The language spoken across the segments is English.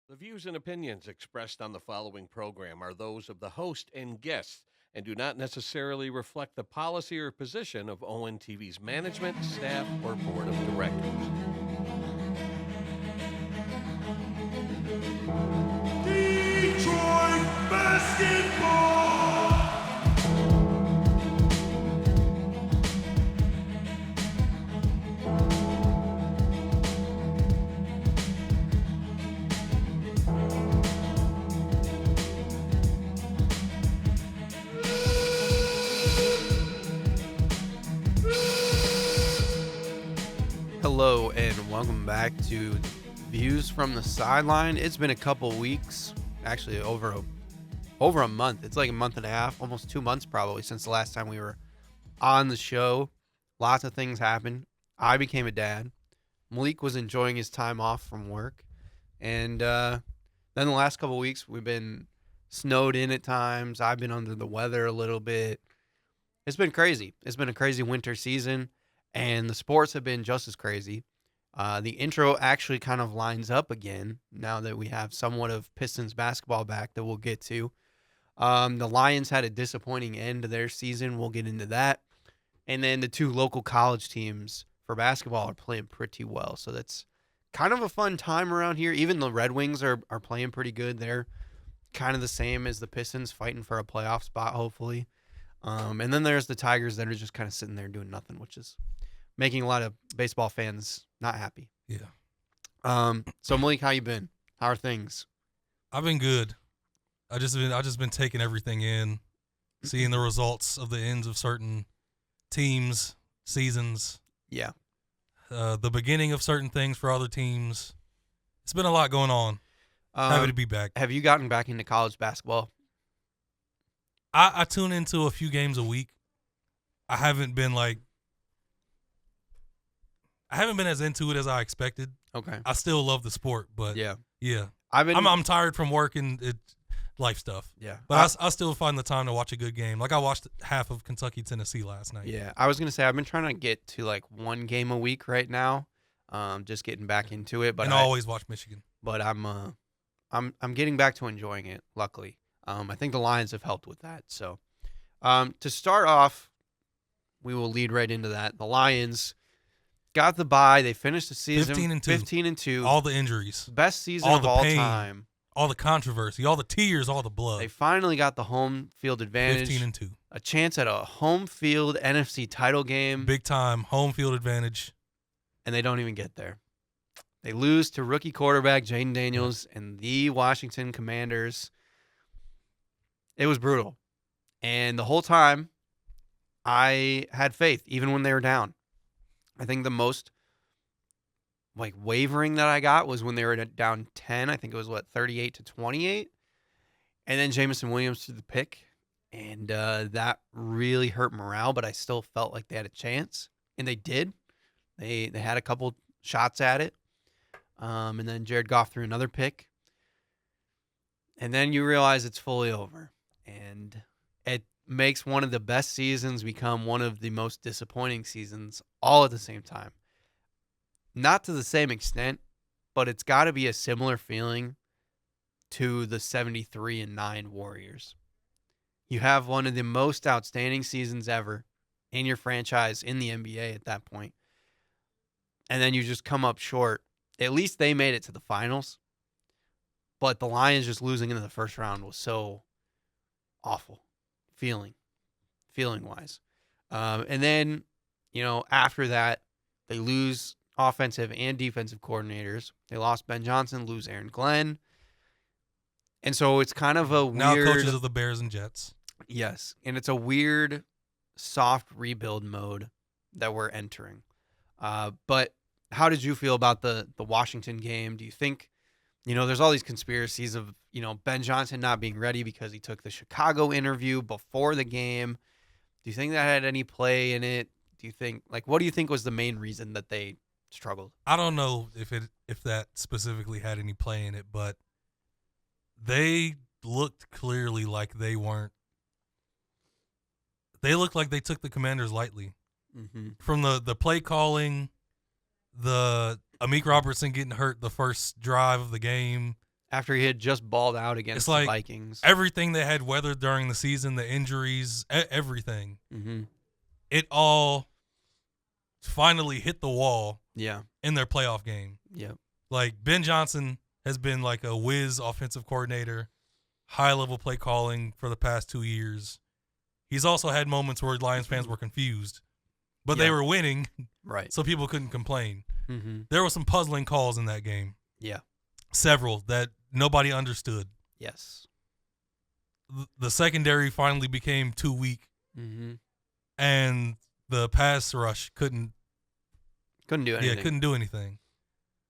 The views and opinions expressed on the following program are those of the host and guests and do not necessarily reflect the policy or position of ONTV's management, staff, or board of directors. Detroit basketball. Hello and welcome back to Views from the Sideline. It's been a couple weeks, actually over a month. It's like a month and a half, almost 2 months probably since the last time we were on the show. Lots of things happened. I became a dad. Malik was enjoying his time off from work. And then the last couple weeks we've been snowed in at times. I've been under the weather a little bit. It's been crazy. It's been a crazy winter season. And the sports have been just as crazy. The intro actually kind of lines up again now that we have somewhat of Pistons basketball back that we'll get to. The Lions had a disappointing end to their season. We'll get into that. And then the two local college teams for basketball are playing pretty well. So that's kind of a fun time around here. Even the Red Wings are playing pretty good. They're kind of the same as the Pistons, fighting for a playoff spot, hopefully. And then there's the Tigers that are just kind of sitting there doing nothing, which is making a lot of baseball fans not happy. Yeah. So Malik, how you been? How are things? I've been good. I just been taking everything in, seeing the results of the ends of certain teams, seasons. Yeah. The beginning of certain things for other teams. It's been a lot going on. Happy to be back. Have you gotten back into college basketball? I tune into a few games a week. I haven't been as into it as I expected. Okay. I still love the sport, but yeah. I'm tired from work and life stuff. Yeah. But I still find the time to watch a good game. Like I watched half of Kentucky, Tennessee last night. Yeah. I was gonna say I've been trying to get to like one game a week right now. Just getting back into it. But I always watch Michigan. But I'm getting back to enjoying it, luckily. I think the Lions have helped with that. So to start off, we will lead right into that. The Lions got the bye. They finished the season 15-2. All the injuries. Best season all of the all pain, time. All the controversy, all the tears, all the blood. They finally got the home field advantage. 15-2. A chance at a home field NFC title game. Big time home field advantage. And they don't even get there. They lose to rookie quarterback Jaden Daniels and the Washington Commanders. It was brutal. And the whole time, I had faith, even when they were down. I think the most wavering that I got was when they were down 10. I think it was 38-28. And then Jamison Williams threw the pick, and that really hurt morale. But I still felt like they had a chance, and they did. They had a couple shots at it, and then Jared Goff threw another pick, and then you realize it's fully over, and it makes one of the best seasons become one of the most disappointing seasons all at the same time. Not to the same extent, but it's got to be a similar feeling to the 73-9 Warriors. You have one of the most outstanding seasons ever in your franchise in the NBA at that point. And then you just come up short. At least they made it to the finals. But the Lions just losing in the first round was so awful. Feeling-wise. And then, after that, they lose offensive and defensive coordinators. They lost Ben Johnson, lose Aaron Glenn. And so it's kind of a weird... Now coaches of the Bears and Jets. Yes. And it's a weird, soft rebuild mode that we're entering. But how did you feel about the Washington game? Do you think, there's all these conspiracies of, Ben Johnson not being ready because he took the Chicago interview before the game. Do you think that had any play in it? Do you think, what do you think was the main reason that they struggled? I don't know if that specifically had any play in it, but they looked clearly like they weren't. They looked like they took the Commanders lightly. Mm-hmm. From the play calling, the Amik Robertson getting hurt the first drive of the game. after he had just balled out against It's the like Vikings. everything they had weathered during the season, the injuries, everything, Mm-hmm. it all finally hit the wall Yeah. in their playoff game. Yep. Like, Ben Johnson has been like a whiz offensive coordinator, high-level play calling for the past 2 years. He's also had moments where Lions fans were confused, but they Yeah. were winning, Right. so people couldn't complain. Mm-hmm. There were some puzzling calls in that game. Yeah. Several that nobody understood. Yes. The secondary finally became too weak, Mm-hmm. and the pass rush couldn't Couldn't do anything. Yeah, couldn't do anything.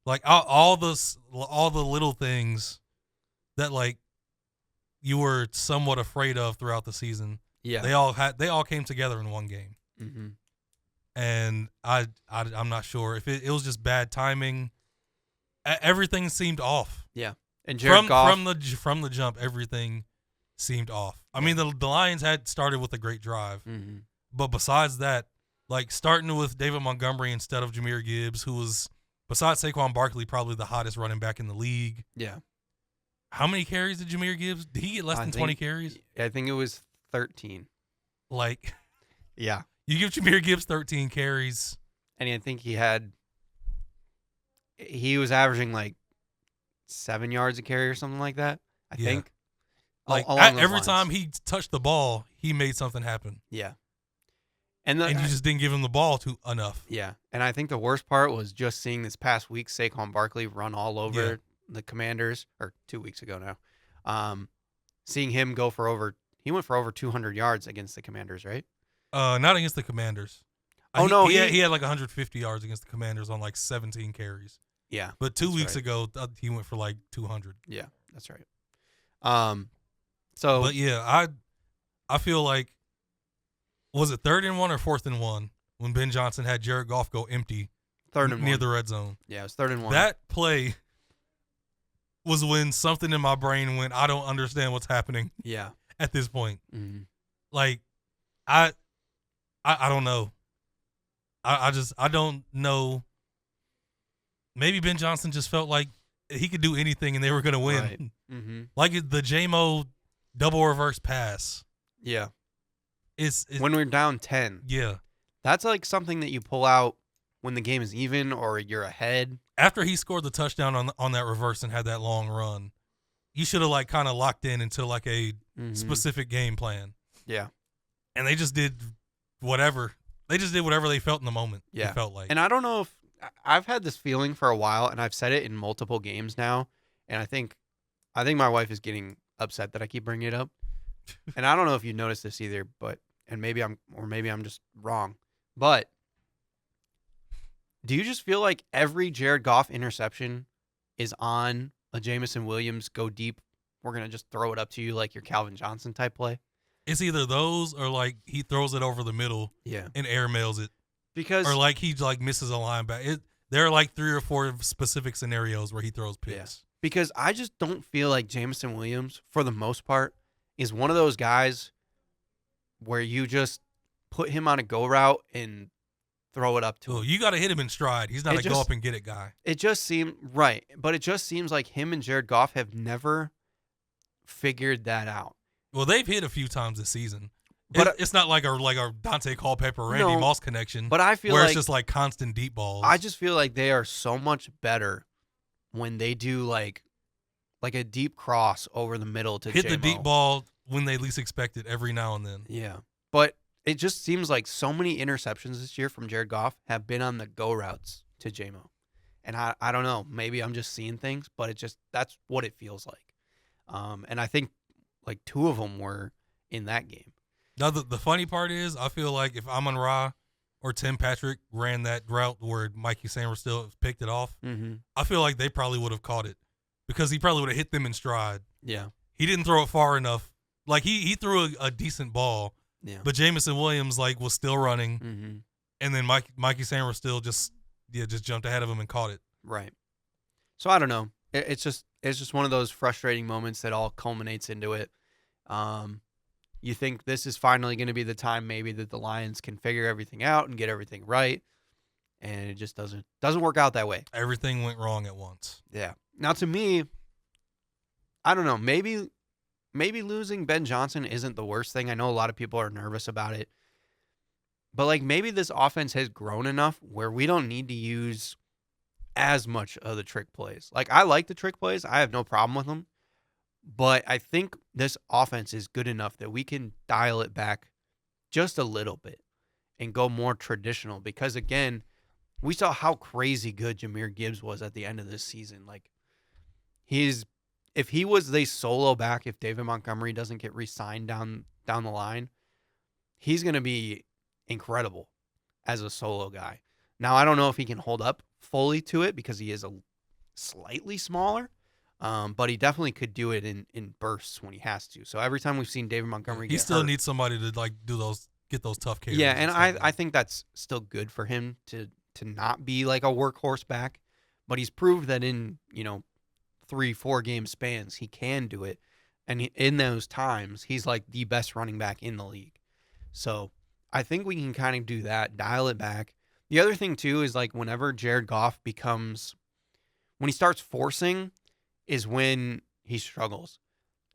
Like all the little things that like you were somewhat afraid of throughout the season. Yeah. They all came together in one game. Mm-hmm. And I'm not sure if it was just bad timing. Everything seemed off. Yeah. And Jared Goff. From the jump, everything seemed off. I mean, the Lions had started with a great drive, Mm-hmm. but besides that, like starting with David Montgomery instead of Jahmyr Gibbs, who was, besides Saquon Barkley, probably the hottest running back in the league. Yeah. How many carries did Jahmyr Gibbs? Did he get less than 20 carries? I think it was 13. Like, Yeah. you give Jahmyr Gibbs 13 carries. And I think he was averaging like 7 yards a carry or something like that. I Yeah. think. Like, Along those every lines. time he touched the ball, he made something happen. Yeah. And And you just didn't give him the ball enough. yeah. And I think the worst part was just seeing this past week Saquon Barkley run all over Yeah. the Commanders, or 2 weeks ago now. Seeing him he went for over 200 yards against the Commanders, right? Not against the Commanders. Oh, no, he had like 150 yards against the Commanders on like 17 carries. Yeah. But 2 That's weeks right. ago, he went for like 200. Yeah, that's right. So But yeah, I feel like, was it 3rd and 1 or 4th and 1 when Ben Johnson had Jared Goff go empty 3rd and near 1. the red zone? Yeah, it was 3rd and 1. That play was when something in my brain went, I don't understand what's happening Yeah. at this point. Mm-hmm. Like, I don't know. I don't know. Maybe Ben Johnson just felt like he could do anything and they were going to win. Right. Mm-hmm. Like the JMO double reverse pass. Yeah. It's When we're down 10, yeah. that's like something that you pull out when the game is even or you're ahead. After he scored the touchdown on that reverse and had that long run, you should have like kind of locked in into like a Mhm. specific game plan. Yeah. And they just did whatever. They just did whatever they felt in the moment. Yeah. It felt like. And I don't know if I've had this feeling for a while, and I've said it in multiple games now, and I think my wife is getting upset that I keep bringing it up. And I don't know if you noticed this either, but maybe I'm just wrong. But do you just feel like every Jared Goff interception is on a Jamison Williams go deep? We're gonna just throw it up to you like your Calvin Johnson type play. It's either those or like he throws it over the middle Yeah. and airmails it, Because or like he like misses a linebacker. There are like 3 or 4 specific scenarios where he throws picks. Because I just don't feel like Jamison Williams, for the most part, is one of those guys where you just put him on a go route and throw it up to Well, him. you got to hit him in stride. He's not It a go just- up and get it guy. It just seemed right, but it just seems like him and Jared Goff have never figured that out. Well, they've hit a few times this season. But It's not like our Dante Culpepper, Randy No, Moss connection, But I feel where like it's just like constant deep balls. I just feel like they are so much better when they do like a deep cross over the middle to hit the J-Mo. deep ball when they least expect it every now and then. Yeah. But it just seems like so many interceptions this year from Jared Goff have been on the go routes to J-Mo. And I don't know, maybe I'm just seeing things, but that's what it feels like. And I think like 2 of them were in that game. Now, the funny part is, I feel like if Amon-Ra or Tim Patrick ran that route where Mikey Sanders still picked it off, Mm-hmm. I feel like they probably would have caught it because he probably would have hit them in stride. Yeah. He didn't throw it far enough. Like, he threw a decent ball, Yeah. but Jamison Williams, like, was still running, Mm-hmm. and then Mikey Sanders still just jumped ahead of him and caught it. Right. So I don't know. It's just one of those frustrating moments that all culminates into it. You think this is finally going to be the time maybe that the Lions can figure everything out and get everything right, and it just doesn't work out that way. Everything went wrong at once. Yeah. Now to me, I don't know. Maybe losing Ben Johnson isn't the worst thing. I know a lot of people are nervous about it. But, like, maybe this offense has grown enough where we don't need to use as much of the trick plays. Like, I like the trick plays. I have no problem with them. But I think this offense is good enough that we can dial it back just a little bit and go more traditional. Because, again, we saw how crazy good Jahmyr Gibbs was at the end of this season. Like, if he was the solo back, if David Montgomery doesn't get re-signed down the line, he's going to be incredible as a solo guy. Now, I don't know if he can hold up fully to it because he is a slightly smaller, but he definitely could do it in bursts when he has to. So every time we've seen David Montgomery he get still hurt, needs somebody to like get those tough carries. yeah, and stuff. I think that's still good for him to not be like a workhorse back, but he's proved that in 3-4 game spans he can do it, and in those times he's like the best running back in the league. So I think we can kind of do that, dial it back. The other thing too is like whenever Jared Goff when he starts forcing is when he struggles,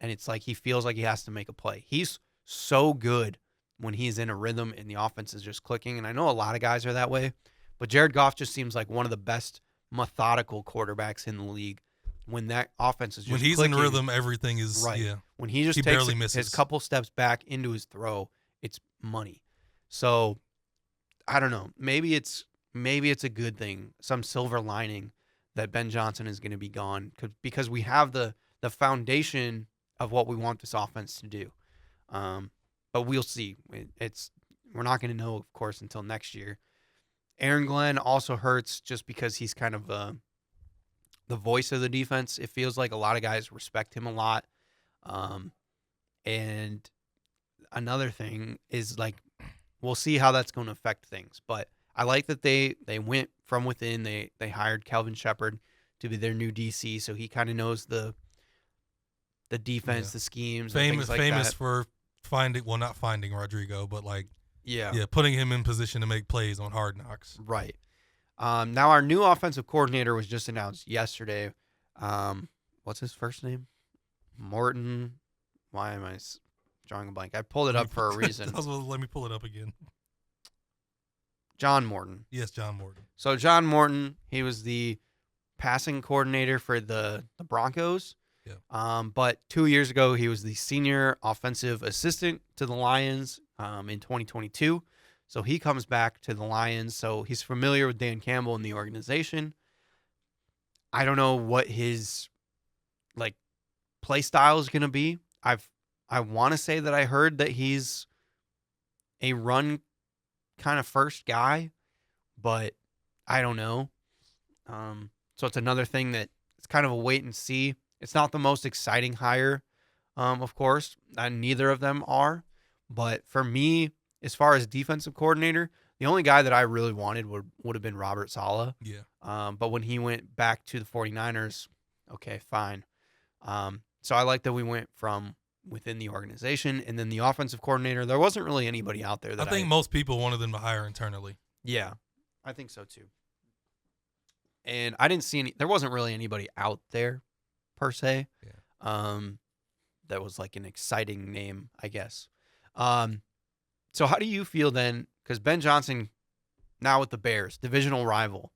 and it's like he feels like he has to make a play. He's so good when he's in a rhythm and the offense is just clicking, and I know a lot of guys are that way, but Jared Goff just seems like one of the best methodical quarterbacks in the league. When that offense is just when he's clicking, in rhythm, everything is right. Yeah. When he just takes barely misses. his couple steps back into his throw, it's money. So I don't know. Maybe it's a good thing, some silver lining that Ben Johnson is going to be gone because we have the foundation of what we want this offense to do. But we'll see. We're not going to know, of course, until next year. Aaron Glenn also hurts just because he's kind of the voice of the defense. It feels like a lot of guys respect him a lot. And another thing is like, we'll see how that's going to affect things. But I like that they went from within. They hired Calvin Shepard to be their new DC, so he kind of knows the defense, the schemes, and things like famous that. for not finding Rodrigo, but like Yeah, putting him in position to make plays on Hard Knocks. right. Now our new offensive coordinator was just announced yesterday. What's his first name? Morton. Why am I drawing a blank? I pulled it up for a reason. Let me pull it up again. John Morton. Yes, John Morton. So John Morton, he was the passing coordinator for the Broncos. Yeah. But 2 years ago, he was the senior offensive assistant to the Lions in 2022. So he comes back to the Lions. So he's familiar with Dan Campbell and the organization. I don't know what his play style is going to be. I want to say that I heard that he's a run kind of first guy, but I don't know. So it's another thing that it's kind of a wait and see. It's not the most exciting hire, of course, and neither of them are. But for me, as far as defensive coordinator, the only guy that I really wanted would have been Robert Saleh. Yeah. But when he went back to the 49ers, okay, fine. So I like that we went from within the organization, and then the offensive coordinator, there wasn't really anybody out there that I think most people wanted them to hire internally. Yeah, I think so too. And I didn't see there wasn't really anybody out there per se. Yeah. That was like an exciting name, I guess. So how do you feel then? Because Ben Johnson now with the Bears, divisional rival.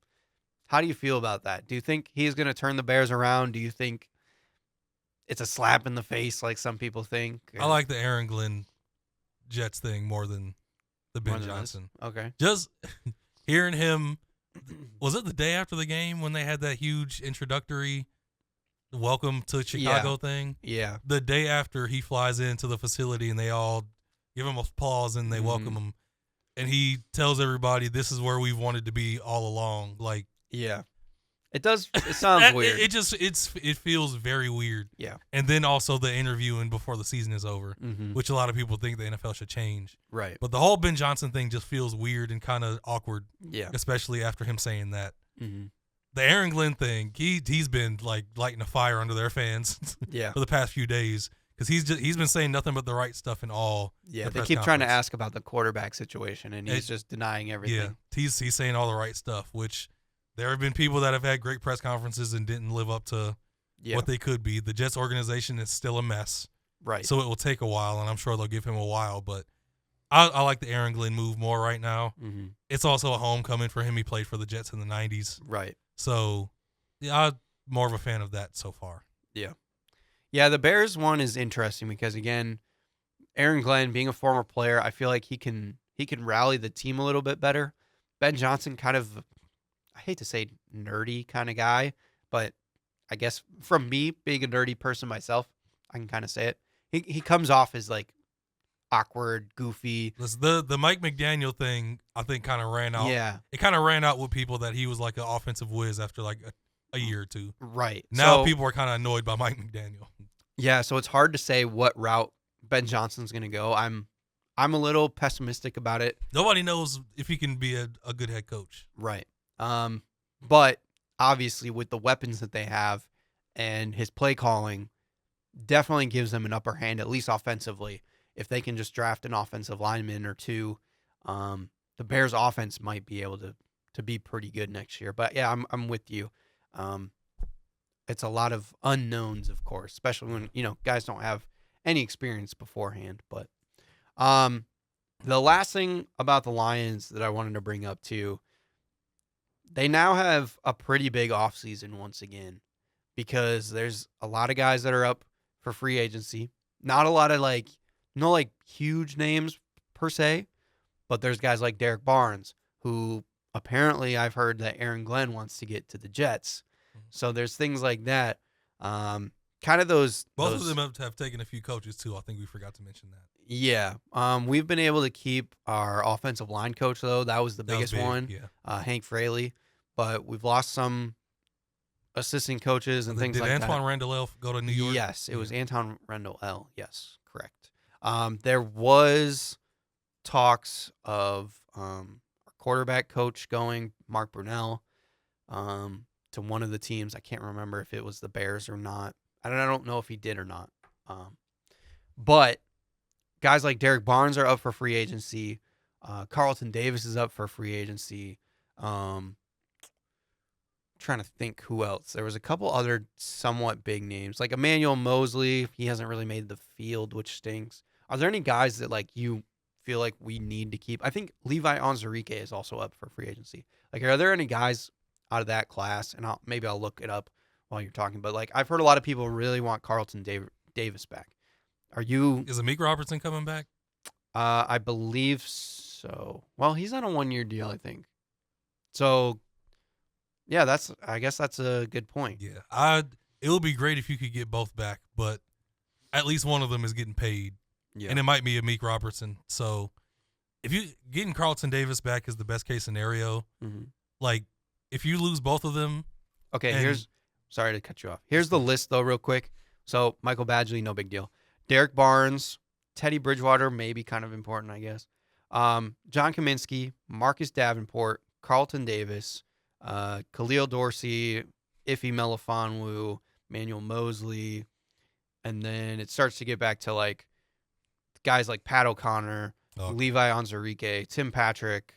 How do you feel about that? Do you think he's going to turn the Bears around? Do you think it's a slap in the face like some people think? I like the Aaron Glenn Jets thing more than the Ben More than this? Johnson. Okay. Just hearing him, was it the day after the game when they had that huge introductory welcome to Chicago thing? Yeah. The day after he flies into the facility and they all give him applause and they welcome him. And he tells everybody, this is where we've wanted to be all along. Like, yeah. It does. It sounds weird. It feels very weird. Yeah. And then also the interviewing before the season is over, which a lot of people think the NFL should change. Right. But the whole Ben Johnson thing just feels weird and kind of awkward. Yeah. Especially after him saying that. Mm-hmm. The Aaron Glenn thing, he's been like lighting a fire under their fans Yeah. for the past few days because he's been saying nothing but the right stuff in all. Yeah. the They press keep trying to conference. ask about the quarterback situation, and he's just denying everything. Yeah, he's saying all the right stuff, which there have been people that have had great press conferences and didn't live up to what they could be. The Jets organization is still a mess. Right. So it will take a while, and I'm sure they'll give him a while. But I like the Aaron Glenn move more right now. Mm-hmm. It's also a homecoming for him. He played for the Jets in the 90s. Right. So, yeah, I'm more of a fan of that so far. Yeah, the Bears one is interesting because, again, Aaron Glenn, being a former player, I feel like he can rally the team a little bit better. Ben Johnson, kind of, I hate to say nerdy kind of guy, but I guess from me, being a nerdy person myself, I can kind of say it. He comes off as like awkward, goofy. The Mike McDaniel thing, I think, kind of ran out. Yeah. It kind of ran out with people that he was like an offensive whiz after like a year or two. Right. Now So, people are kind of annoyed by Mike McDaniel. yeah, so it's hard to say what route Ben Johnson's going to go. I'm a little pessimistic about it. Nobody knows if he can be a good head coach. Right. But obviously with the weapons that they have and his play calling definitely gives them an upper hand, at least offensively. If they can just draft an offensive lineman or two, the Bears offense might be able to be pretty good next year. But yeah, I'm with you. It's a lot of unknowns, of course, especially when, guys don't have any experience beforehand. But the last thing about the Lions that I wanted to bring up too, they now have a pretty big offseason once again because there's a lot of guys that are up for free agency. Not a lot of no huge names per se, but there's guys like Derek Barnes, who apparently I've heard that Aaron Glenn wants to get to the Jets. So there's things like that. Kind of those. Both of them have taken a few coaches too. I think we forgot to mention that. Yeah. We've been able to keep our offensive line coach though. That was the biggest big, one. Yeah. Hank Fraley. But we've lost some assistant coaches and things like that. Did Antoine Randall go to New York? Yes, it was Anton Randall L. Yes, correct. There was talks of our quarterback coach going, Mark Brunell, to one of the teams. I can't remember if it was the Bears or not. I don't know if he did or not. But guys like Derek Barnes are up for free agency. Carlton Davis is up for free agency. Trying to think who else. There was a couple other somewhat big names, like Emmanuel Mosley. He hasn't really made the field, which stinks. Are there any guys that you feel like we need to keep? I think Levi Onwuzurike is also up for free agency. Are there any guys out of that class? And maybe I'll look it up while you're talking. But I've heard a lot of people really want Carlton Davis back. Is Amik Robertson coming back? I believe so. Well, he's on a 1-year deal, I think. So. Yeah, I guess that's a good point. Yeah, it would be great if you could get both back, but at least one of them is getting paid, and it might be Amik Robertson. So if you getting Carlton Davis back is the best case scenario. Mm-hmm. If you lose both of them, okay. Sorry to cut you off. Here's the list though, real quick. So Michael Badgley, no big deal. Derek Barnes, Teddy Bridgewater, maybe kind of important, I guess. John Kaminsky, Marcus Davenport, Carlton Davis. Khalil Dorsey, Ife Melifonwu, Manuel Mosley, and then it starts to get back to guys like Pat O'Connor, Levi Onwuzurike, Tim Patrick.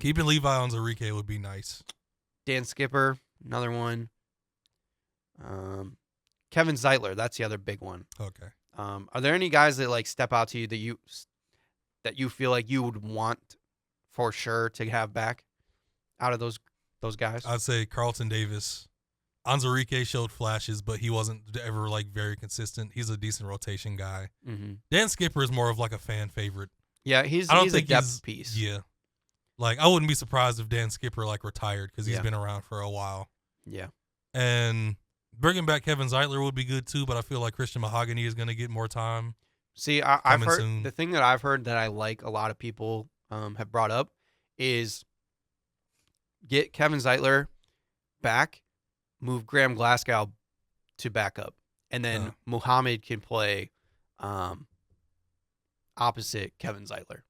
Keeping Levi Onwuzurike would be nice. Dan Skipper, another one. Kevin Zeitler, that's the other big one. Okay. Are there any guys that step out to you that you feel like you would want for sure to have back? Out of those guys, I'd say Carlton Davis. Onwuzurike showed flashes, but he wasn't ever very consistent. He's a decent rotation guy. Mm-hmm. Dan Skipper is more of a fan favorite. Yeah, he's a depth piece. Yeah, I wouldn't be surprised if Dan Skipper retired because he's been around for a while. Yeah, and bringing back Kevin Zeitler would be good too, but I feel like Christian Mahogany is going to get more time. See, I've heard soon. The thing that I've heard that I like a lot of people have brought up is. Get Kevin Zeitler back, move Graham Glasgow to backup, and then Muhammad can play opposite Kevin Zeitler.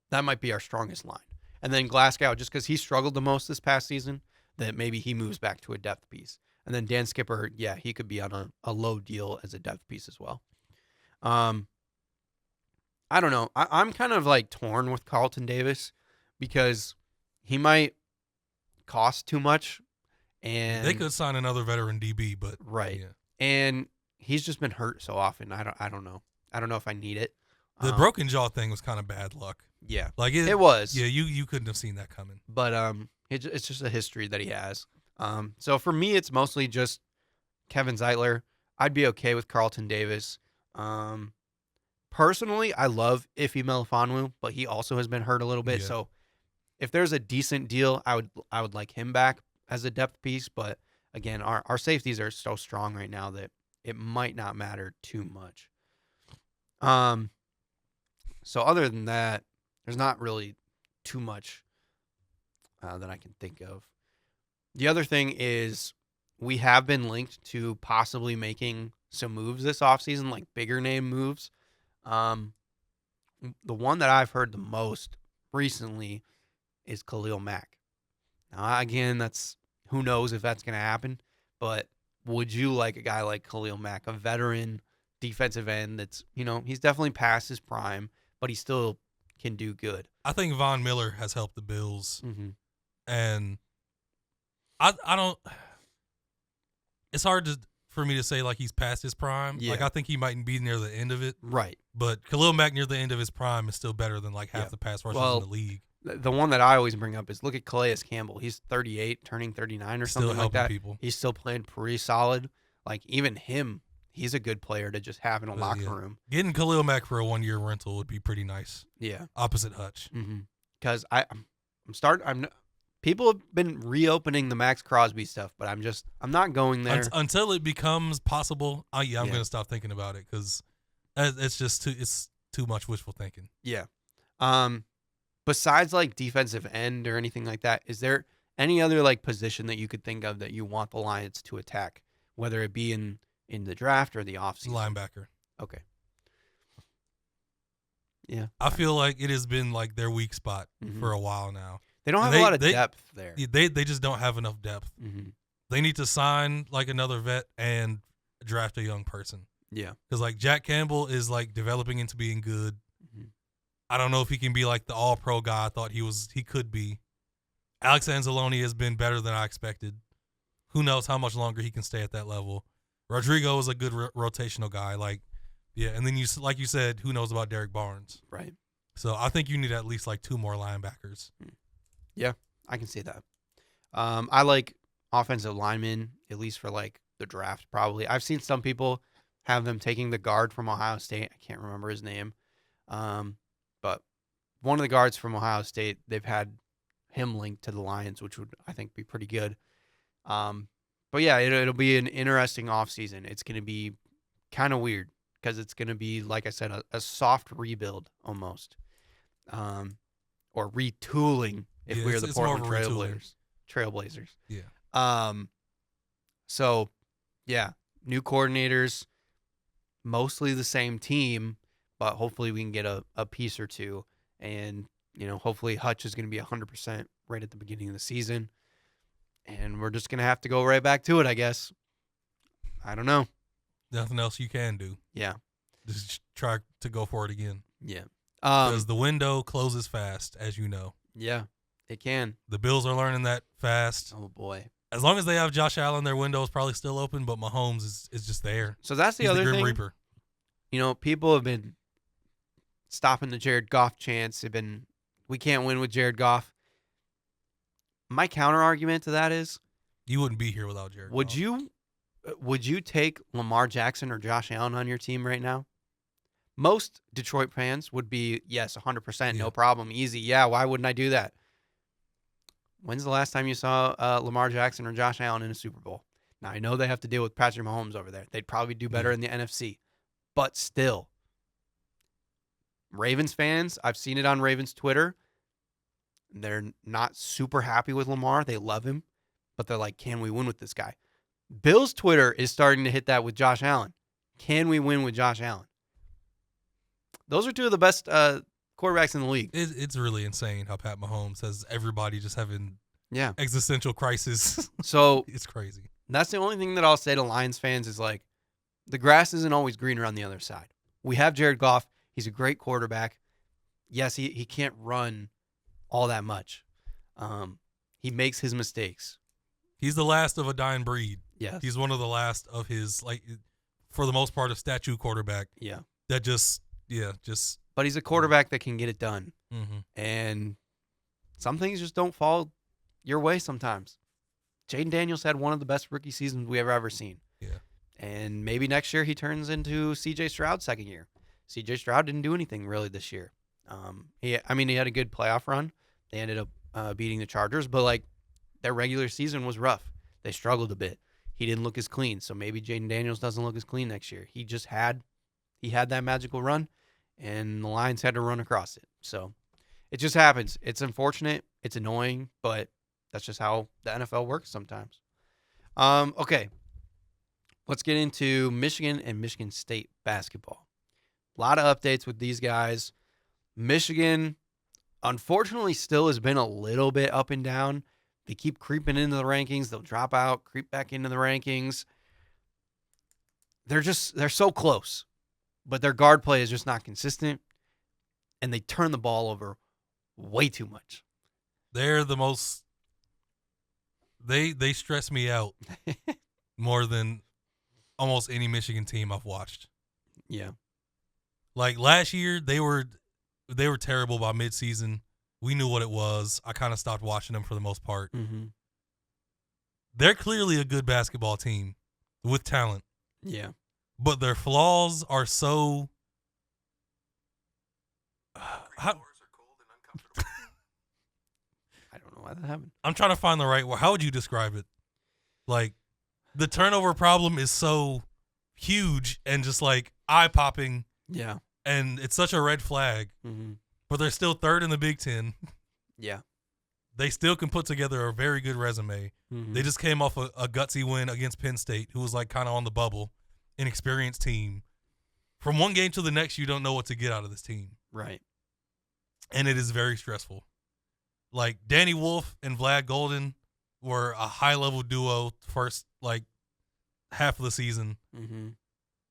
That might be our strongest line. And then Glasgow, just because he struggled the most this past season, that maybe he moves back to a depth piece. And then Dan Skipper, he could be on a low deal as a depth piece as well. I don't know. I'm kind of torn with Carlton Davis because he might cost too much, And They could sign another veteran DB, but right. yeah. And he's just been hurt so often. I don't know. I don't know if I need it. The broken jaw thing was kind of bad luck. Yeah. Like it was. Yeah, you couldn't have seen that coming. But it's just a history that he has. So for me, it's mostly just Kevin Zeitler. I'd be okay with Carlton Davis. Personally, I love Ife Melifonwu, but he also has been hurt a little bit. Yeah. So if there's a decent deal, I would like him back as a depth piece. But again, our safeties are so strong right now that it might not matter too much. So other than that, there's not really too much that I can think of. The other thing is we have been linked to possibly making some moves this offseason, like bigger name moves. The one that I've heard the most recently is Khalil Mack. Now, again, that's who knows if that's going to happen, but would you like a guy like Khalil Mack, a veteran defensive end that's, he's definitely past his prime, but he still can do good. I think Von Miller has helped the Bills, and I don't. It's hard for me to say like he's past his prime. Yeah. Like I think he might be near the end of it. Right. But Khalil Mack near the end of his prime is still better than like half the pass rushers in the league. The one that I always bring up is look at Calais Campbell. He's 38, turning 39 or Still something like that. people. He's still playing pretty solid. Like even him, he's a good player to just have in a locker room. Getting Khalil Mack for a 1-year rental would be pretty nice. Yeah. Opposite Hutch. Because people have been reopening the Max Crosby stuff, but I'm not going there until it becomes possible. I'm going to stop thinking about it because it's just too much wishful thinking. Yeah. Besides like defensive end or anything like that, is there any other like position that you could think of that you want the Lions to attack, whether it be in the draft or the offseason? Linebacker. Okay. Yeah. I feel like it has been like their weak spot for a while now. They don't have a lot of depth there. They just don't have enough depth. They need to sign like another vet and draft a young person. Yeah. Because like Jack Campbell is like developing into being good. I don't know if he can be like the all-pro guy I thought he could be. Alex Anzalone has been better than I expected. Who knows how much longer he can stay at that level. Rodrigo is a good rotational guy. And then like you said, who knows about Derek Barnes? Right. So I think you need at least like 2 more linebackers. Yeah, I can see that. I like offensive linemen, at least for like the draft probably. I've seen some people have them taking the guard from Ohio State. I can't remember his name. But one of the guards from Ohio State, they've had him linked to the Lions, which would, I think, be pretty good. But yeah, it'll be an interesting offseason. It's going to be kind of weird because it's going to be, like I said, a soft rebuild almost. Or retooling if we're the Portland Trailblazers. Yeah. So, yeah, new coordinators, mostly the same team, but hopefully we can get a piece or two. And, hopefully Hutch is going to be 100% right at the beginning of the season. And we're just going to have to go right back to it, I guess. I don't know. Nothing else you can do. Yeah. Just try to go for it again. Yeah. Because the window closes fast, as you know. Yeah, it can. The Bills are learning that fast. Oh, boy. As long as they have Josh Allen, their window is probably still open, but Mahomes is just there. So that's the He's other the Grim thing. Reaper. People have been stopping the Jared Goff chance. We can't win with Jared Goff. My counter argument to that is, you wouldn't be here without Jared would Goff. would you take Lamar Jackson or Josh Allen on your team right now? Most Detroit fans would be, yes, 100%, no problem, easy. Yeah, why wouldn't I do that? When's the last time you saw Lamar Jackson or Josh Allen in a Super Bowl? Now, I know they have to deal with Patrick Mahomes over there. They'd probably do better in the NFC. But still, Ravens fans, I've seen it on Ravens Twitter. They're not super happy with Lamar. They love him, but they're like, can we win with this guy? Bills Twitter is starting to hit that with Josh Allen. Can we win with Josh Allen? Those are two of the best quarterbacks in the league. It's really insane how Pat Mahomes has everybody just having existential crisis. So it's crazy. That's the only thing that I'll say to Lions fans is like, the grass isn't always greener on the other side. We have Jared Goff. He's a great quarterback. Yes, he can't run all that much. He makes his mistakes. He's the last of a dying breed. Yes. He's one of the last of his, like, for the most part, a statue quarterback. Yeah. That just. But he's a quarterback that can get it done. Mm-hmm. And some things just don't fall your way sometimes. Jaden Daniels had one of the best rookie seasons we have ever seen. Yeah. And maybe next year he turns into C.J. Stroud's second year. C.J. Stroud didn't do anything really this year. He had a good playoff run. They ended up beating the Chargers, but like their regular season was rough. They struggled a bit. He didn't look as clean, so maybe Jaden Daniels doesn't look as clean next year. He had that magical run, and the Lions had to run across it. So it just happens. It's unfortunate. It's annoying, but that's just how the NFL works sometimes. Okay. Let's get into Michigan and Michigan State basketball. A lot of updates with these guys. Michigan, unfortunately, still has been a little bit up and down. They keep creeping into the rankings. They'll drop out, creep back into the rankings. They're so close, but their guard play is just not consistent, and they turn the ball over way too much. They're the most. They stress me out more than almost any Michigan team I've watched. Yeah. Like last year, they were terrible by midseason. We knew what it was. I kind of stopped watching them for the most part. Mm-hmm. They're clearly a good basketball team with talent. Yeah. But their flaws are so. I don't know why that happened. I'm trying to find the right word. How would you describe it? Like, the turnover problem is so huge and just like eye-popping. Yeah. And it's such a red flag. Mm-hmm. But they're still third in the Big Ten. Yeah. They still can put together a very good resume. Mm-hmm. They just came off a gutsy win against Penn State, who was like kind of on the bubble, an experienced team. From one game to the next, you don't know what to get out of this team. Right. And it is very stressful. Like, Danny Wolf and Vlad Golden were a high-level duo first, like, half of the season. Mm-hmm.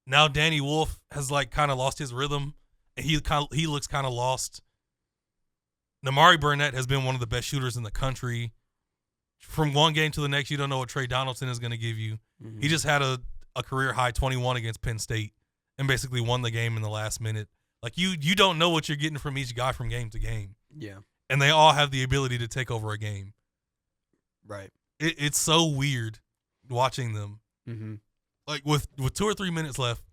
Now Danny Wolf has, like, kind of lost his rhythm. And he looks kind of lost. Namari Burnett has been one of the best shooters in the country. From one game to the next, you don't know what Trey Donaldson is going to give you. Mm-hmm. He just had a career-high 21 against Penn State and basically won the game in the last minute. Like, you don't know what you're getting from each guy from game to game. Yeah. And they all have the ability to take over a game. Right. It's so weird watching them. Mm-hmm. Like, with 2 or 3 minutes left,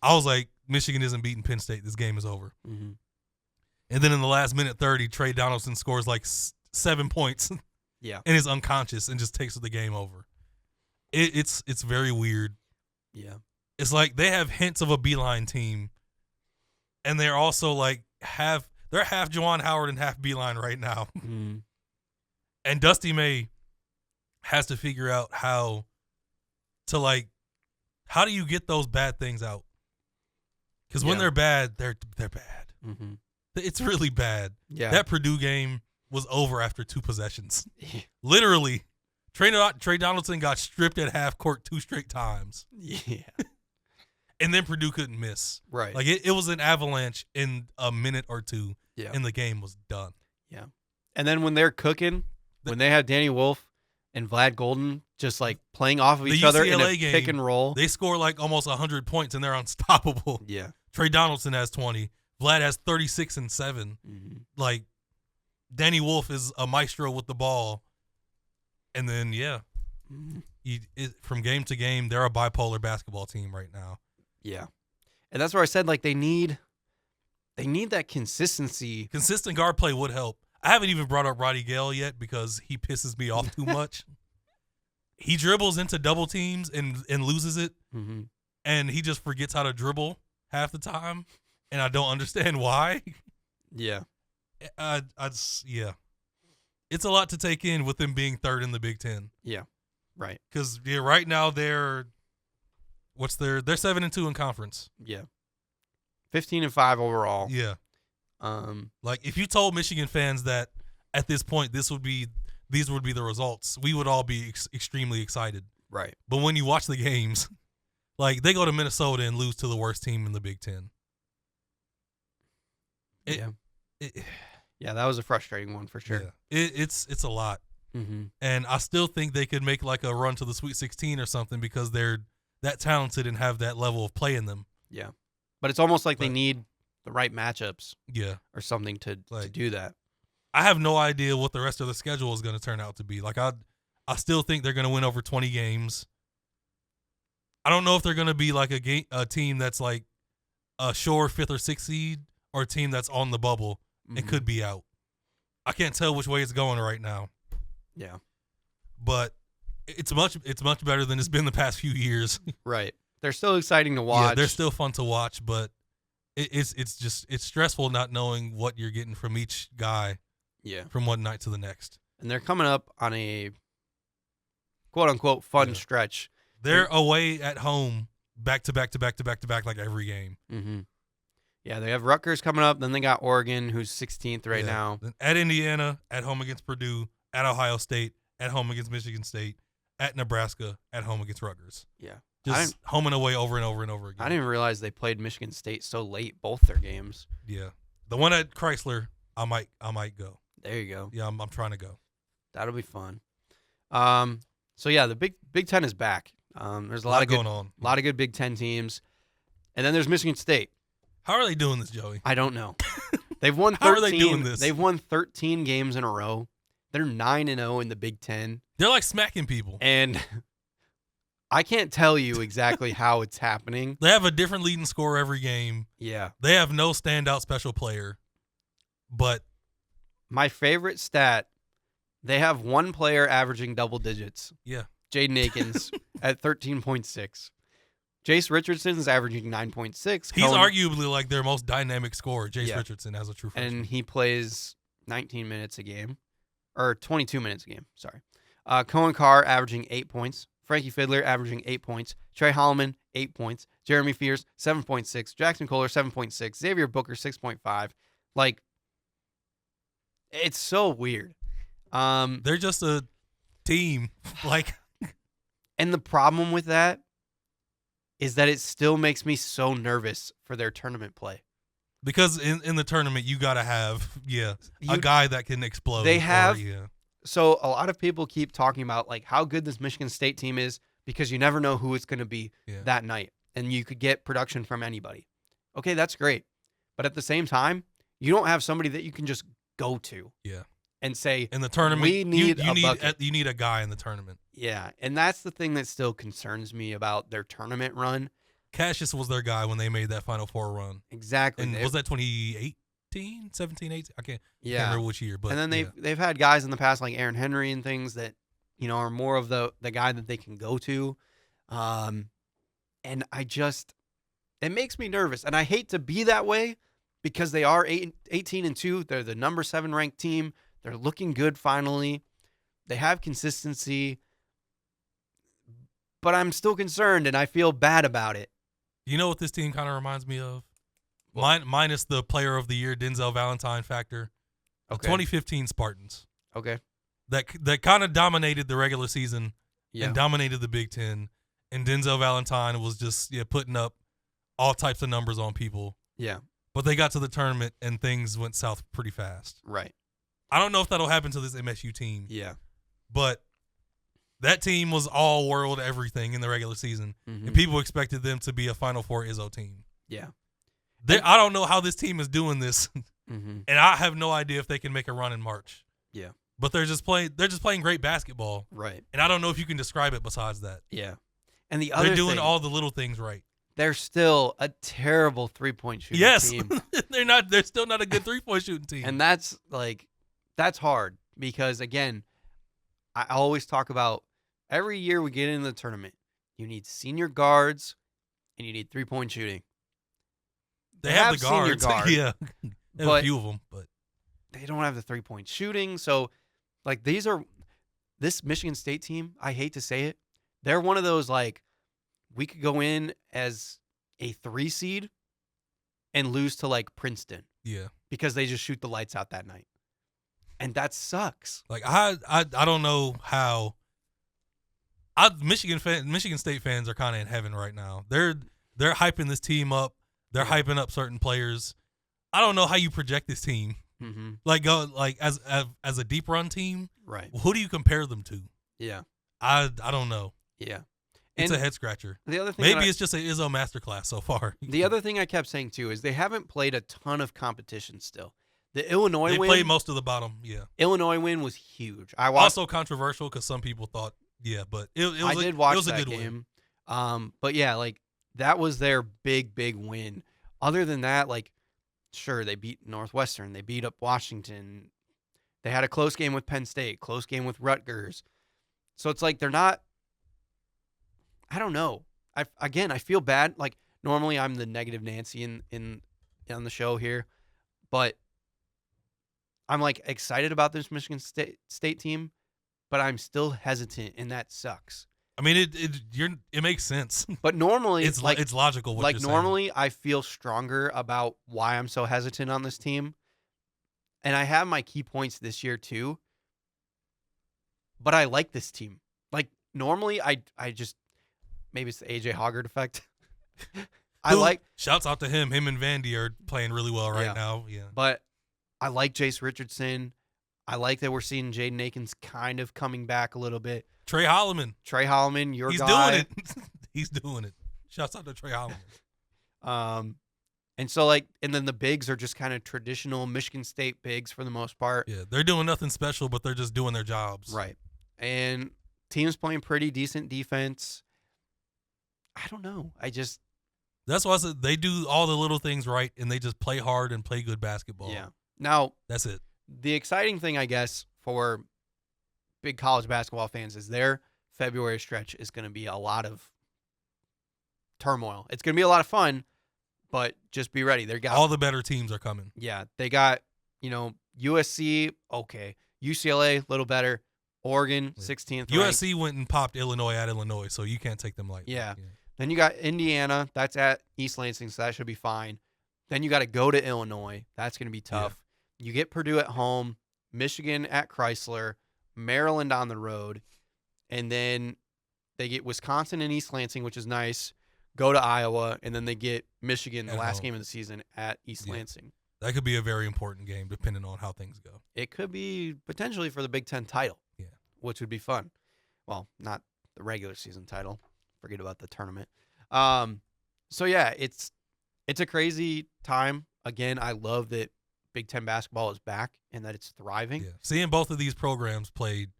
I was like, Michigan isn't beating Penn State. This game is over. Mm-hmm. And then in the last minute 30, Trey Donaldson scores like 7 points. Yeah. And is unconscious and just takes the game over. It's very weird. Yeah. It's like they have hints of a Beeline team. And they're also like they're half Juwan Howard and half Beeline right now. Mm-hmm. And Dusty May has to figure out how do you get those bad things out? Because when they're bad, they're bad. Mm-hmm. It's really bad. Yeah. That Purdue game was over after 2 possessions. Literally, Trey Donaldson got stripped at half court 2 straight times. Yeah. And then Purdue couldn't miss. Right. Like, it was an avalanche in a minute or two, and the game was done. Yeah. And then when they're cooking, when they have Danny Wolf and Vlad Golden just like playing off of each other in a pick and roll, they score like almost 100 points and they're unstoppable. Yeah. Trey Donaldson has 20. Vlad has 36 and 7. Mm-hmm. Like, Danny Wolf is a maestro with the ball. And then, from game to game, they're a bipolar basketball team right now. Yeah. And that's where I said, like, they need that consistency. Consistent guard play would help. I haven't even brought up Roddy Gale yet because he pisses me off too much. He dribbles into double teams and loses it. Mm-hmm. And he just forgets how to dribble half the time. And I don't understand why. Yeah. Yeah. It's a lot to take in with them being third in the Big Ten. Yeah. Right. Because right now they're 7-2 in conference. Yeah. 15-5 overall. Yeah. Like, if you told Michigan fans that at this point these would be the results, we would all be extremely excited. Right. But when you watch the games, like, they go to Minnesota and lose to the worst team in the Big Ten. Yeah, that was a frustrating one for sure. Yeah. It's a lot. Mm-hmm. And I still think they could make like a run to the Sweet 16 or something because they're that talented and have that level of play in them. Yeah. But it's almost like they need the right matchups Yeah. or something to do that. I have no idea what the rest of the schedule is going to turn out to be. Like I still think they're going to win over 20 games. I don't know if they're going to be like a team that's like a sure 5th or 6th seed or a team that's on the bubble and could be out. I can't tell which way it's going right now. Yeah. But it's much better than it's been the past few years. Right. They're still exciting to watch. Yeah, they're still fun to watch, but it's stressful not knowing what you're getting from each guy. Yeah. From one night to the next. And they're coming up on a quote unquote fun stretch. They're away at home back to back like every game. Mm-hmm. Yeah, they have Rutgers coming up. Then they got Oregon, who's 16th right now. Then at Indiana, at home against Purdue, at Ohio State, at home against Michigan State, at Nebraska, at home against Rutgers. Yeah. Just home and away over and over and over again. I didn't realize they played Michigan State so late, both their games. Yeah. The one at Chrysler, I might go. There you go. Yeah, I'm trying to go. That'll be fun. So yeah, the Big Ten is back. There's a lot of going on. A lot of good Big Ten teams. And then there's Michigan State. How are they doing this, Joey? I don't know. They've won 13. How are they doing this? They've won 13 games in a row. They're 9-0 in the Big Ten. They're like smacking people. And I can't tell you exactly how it's happening. They have a different leading scorer every game. Yeah. They have no standout special player. But my favorite stat, they have one player averaging double digits. Yeah. Jaden Akins at 13.6. Jace Richardson is averaging 9.6. He's arguably like their most dynamic scorer, Jace Richardson, as a true freshman. And he plays 19 minutes a game. Or 22 minutes a game, sorry. Cohen Carr averaging 8 points. Frankie Fiddler averaging 8 points. Trey Holloman, 8 points. Jeremy Fears, 7.6. Jackson Kohler, 7.6. Xavier Booker, 6.5. Like, it's so weird. They're just a team. Like, and the problem with that is that it still makes me so nervous for their tournament play. Because in the tournament, you got to have, a guy that can explode. They have. So a lot of people keep talking about like how good this Michigan State team is because you never know who it's going to be that night. And you could get production from anybody. Okay, that's great. But at the same time, you don't have somebody that you can just go to. Yeah. And say, in the tournament, we need you need a guy in the tournament. Yeah, and that's the thing that still concerns me about their tournament run. Cassius was their guy when they made that Final Four run. Exactly. And was that 2018, 17, 18? I can't remember which year. But and then they've had guys in the past like Aaron Henry and things that, are more of the guy that they can go to. And it makes me nervous. And I hate to be that way because they are 18-2. They're the number 7 ranked team. They're looking good finally. They have consistency. But I'm still concerned, and I feel bad about it. You know what this team kind of reminds me of? Minus the player of the year, Denzel Valentine factor. Okay. 2015 Spartans. Okay. That kind of dominated the regular season and dominated the Big Ten. And Denzel Valentine was just putting up all types of numbers on people. Yeah. But they got to the tournament, and things went south pretty fast. Right. I don't know if that'll happen to this MSU team. Yeah. But that team was all world everything in the regular season. Mm-hmm. And people expected them to be a Final Four Izzo team. Yeah. I don't know how this team is doing this. Mm-hmm. And I have no idea if they can make a run in March. Yeah. But they're just playing great basketball. Right. And I don't know if you can describe it besides that. Yeah. And the other they're doing all the little things right. They're still a terrible 3-point shooting team. Yes. They're still not a good 3-point shooting team. And that's hard because again, I always talk about every year we get into the tournament, you need senior guards and you need 3-point shooting. They have the guards. Yeah. There's a few of them, but they don't have the 3-point shooting. So this Michigan State team, I hate to say it, they're one of those we could go in as a 3 seed and lose to Princeton. Yeah. Because they just shoot the lights out that night. And that sucks. I don't know how Michigan State fans are kind of in heaven right now. They're hyping this team up. They're hyping up certain players. I don't know how you project this team Mm-hmm. Like as a deep run team, Right. who do you compare them to? Yeah. I don't know. Yeah. It's And a head scratcher. the other thing, Maybe it's just an Izzo masterclass so far. the other thing I kept saying too is they haven't played a ton of competition still. The Illinois they win, played most of the bottom. Yeah. Illinois win was huge. I watched. Also controversial because some people thought, but it I was did watch it was that a good game. win. But yeah, like that was their big win. Other than that, like, sure, they beat Northwestern, they beat up Washington, they had a close game with Penn State, close game with Rutgers. So it's like they're not. I don't know. I feel bad. Like normally I'm the negative Nancy in on the show here, but I'm like excited about this Michigan State team, but I'm still hesitant, and that sucks. I mean, it makes sense. But normally, It's logical. What like you're saying. normally, I feel stronger about why I'm so hesitant on this team, and I have my key points this year too. But I like this team. Like normally, I just maybe it's the AJ Hoggard effect. Shouts out to him. Him and Vandy are playing really well right Yeah. now. Yeah. But I like Jace Richardson. I like that we're seeing Jaden Akins kind of coming back a little bit. Trey Holloman. Trey Holloman, your He's guy. doing it. He's doing it. Shouts out to Trey Holloman. And so like, and then the bigs are just kind of traditional Michigan State bigs for the most part. Yeah, they're doing nothing special, but they're just doing their jobs. Right. And teams playing pretty decent defense. I don't know. That's why I said they do all the little things right, and they just play hard and play good basketball. Yeah. Now, That's it. the exciting thing, I guess, for big college basketball fans is their February stretch is going to be a lot of turmoil. It's going to be a lot of fun, but just be ready. All the better teams are coming. Yeah, they got, USC, okay. UCLA, a little better. Oregon, 16th ranked. USC went and popped Illinois at Illinois, so you can't take them lightly. Yeah. Then you got Indiana. That's at East Lansing, so that should be fine. Then you got to go to Illinois. That's going to be tough. You get Purdue at home, Michigan at Chrysler, Maryland on the road, and then they get Wisconsin and East Lansing, which is nice. Go to Iowa, and then they get Michigan, the At last home. game of the season, at East Lansing. That could be a very important game, depending on how things go. It could be potentially for the Big Ten title, which would be fun. Well, not the regular season title. Forget about the tournament. So yeah, it's a crazy time. Again, I love that Big Ten basketball is back and that it's thriving. Yeah. Seeing both of these programs played,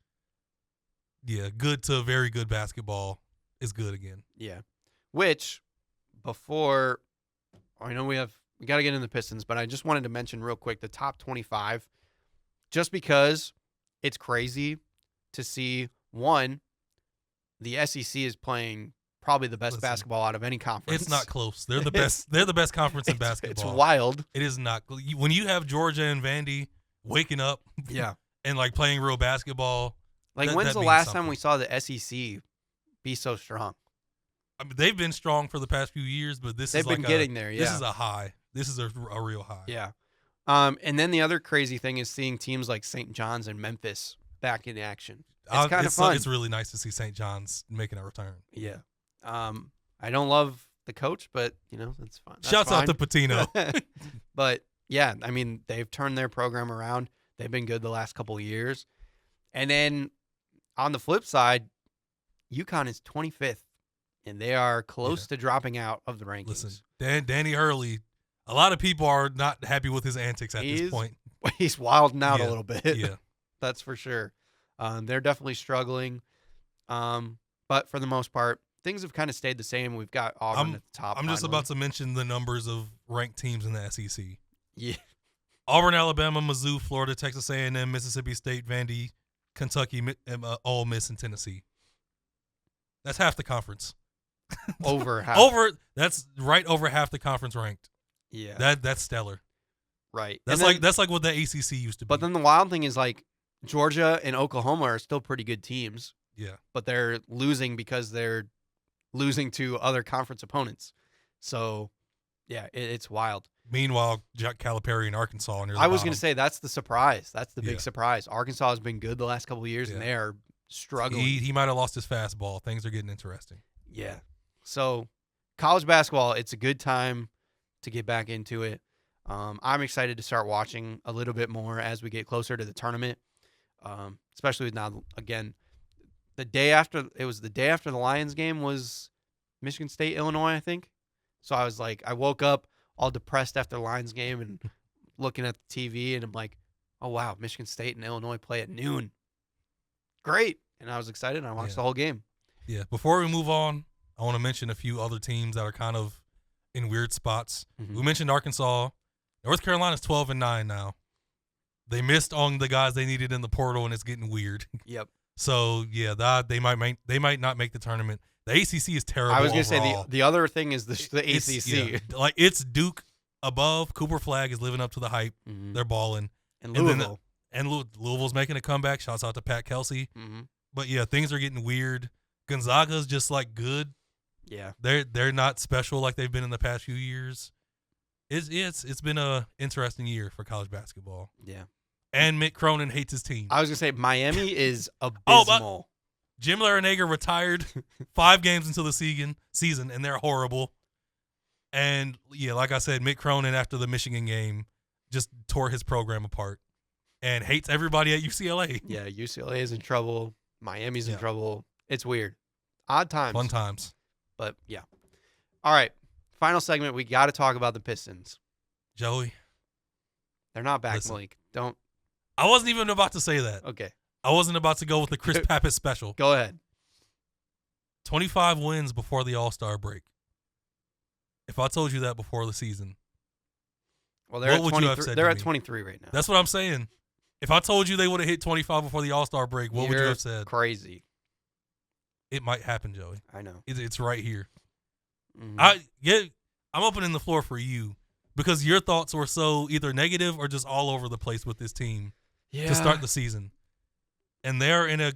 good to very good basketball is good again. Yeah. Which, before, I know we got to get into the Pistons, but I just wanted to mention real quick the top 25, just because it's crazy to see, one, the SEC is playing probably the best basketball out of any conference. It's not close. They're the best. They're the best conference in basketball. It's wild. It is not. When you have Georgia and Vandy waking up, Yeah. and like playing real basketball. Like, that when's the means last something. time we saw the SEC be so strong? I mean, they've been strong for the past few years, but They've been getting there. Yeah. This is a high. This is a real high. Yeah. And then the other crazy thing is seeing teams like St. John's and Memphis back in action. It's kind of fun. It's really nice to see St. John's making a return. Yeah. I don't love the coach, but it's fun. That's Shouts fine. out to Patino. But yeah, I mean, they've turned their program around. They've been good the last couple of years. And then on the flip side, UConn is 25th, and they are close to dropping out of the rankings. Listen, Danny Hurley, a lot of people are not happy with his antics at this point. He's wilding out a little bit. Yeah. That's for sure. They're definitely struggling. But for the most part, things have kind of stayed the same. We've got Auburn at the top. I'm just about to mention the numbers of ranked teams in the SEC. Yeah. Auburn, Alabama, Mizzou, Florida, Texas A&M, Mississippi State, Vandy, Kentucky, Ole Miss, and Tennessee. That's half the conference. Over half. That's right over half the conference ranked. Yeah. That's stellar. Right. That's like what the ACC used to be. But then the wild thing is, like, Georgia and Oklahoma are still pretty good teams. Yeah. But they're losing because they're losing to other conference opponents. So, yeah, it's wild. Meanwhile, Jack Calipari in Arkansas. I was going to say that's the surprise. That's the big Yeah. surprise. Arkansas has been good the last couple of years, and they are struggling. He might have lost his fastball. Things are getting interesting. Yeah. So, college basketball, it's a good time to get back into it. I'm excited to start watching a little bit more as we get closer to the tournament, especially with now, again, the day after the Lions game was Michigan State, Illinois, I think. So I was like, I woke up all depressed after the Lions game and looking at the TV, and I'm like, oh, wow, Michigan State and Illinois play at noon. Great. And I was excited, and I watched the whole game. Yeah. Before we move on, I want to mention a few other teams that are kind of in weird spots. Mhm. We mentioned Arkansas. North Carolina's 12-9 now. They missed on the guys they needed in the portal, and it's getting weird. Yep. So, yeah, they might not make the tournament. The ACC is terrible. I was going to say overall. the other thing is the It's- ACC. yeah, like it's Duke above. Cooper Flag is living up to the hype. Mhm. They're balling. And and then Louisville. And Louisville's making a comeback. Shouts out to Pat Kelsey. Mhm. But yeah, things are getting weird. Gonzaga's just like good. Yeah. They're not special like they've been in the past few years. It's been a interesting year for college basketball. Yeah. And Mick Cronin hates his team. I was going to say Miami is but- abysmal. Jim Larinaga retired 5 games until the season, and they're horrible. And yeah, like I said, Mick Cronin after the Michigan game just tore his program apart and hates everybody at UCLA. Yeah, UCLA is in trouble. Miami's in Yeah. trouble. It's weird. Odd times. Fun times. But yeah. All right. Final segment. We got to talk about the Pistons. Joey, They're not back, Listen. Malik. Don't. I wasn't even about to say that. Okay. I wasn't about to go with the Chris Pappas special. Go ahead. 25 wins before the All-Star break. If I told you that before the season, Well, they're What at would you have 23. said They're to at me? 23 right now. that's what I'm saying. If I told you they would have hit 25 before the All-Star break, what would you You're have said? Crazy. It might happen, Joey. I know. It's right here. Mhm. I'm opening the floor for you because your thoughts were so either negative or just all over the place with this team yeah. to start the season. And they're in a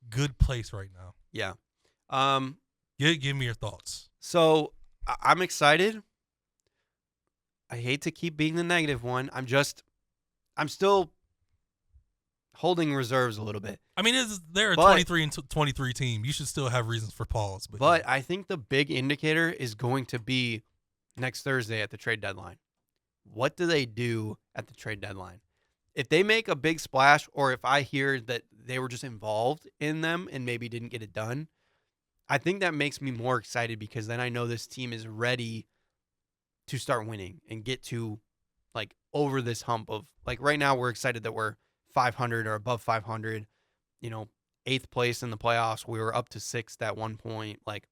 good place right now. Yeah. Give me your thoughts. So I'm excited. I hate to keep being the negative one. I'm still holding reserves a little bit. I mean, they're a But- 23 and 23 team. You should still have reasons for pause. But I think the big indicator is going to be next Thursday at the trade deadline. What do they do at the trade deadline? If they make a big splash, or if I hear that they were just involved in them and maybe didn't get it done, I think that makes me more excited because then I know this team is ready to start winning and get to like over this hump of like right now we're excited that we're 500 or above 500, 8th place in the playoffs. We were up to 6th at one point. Like,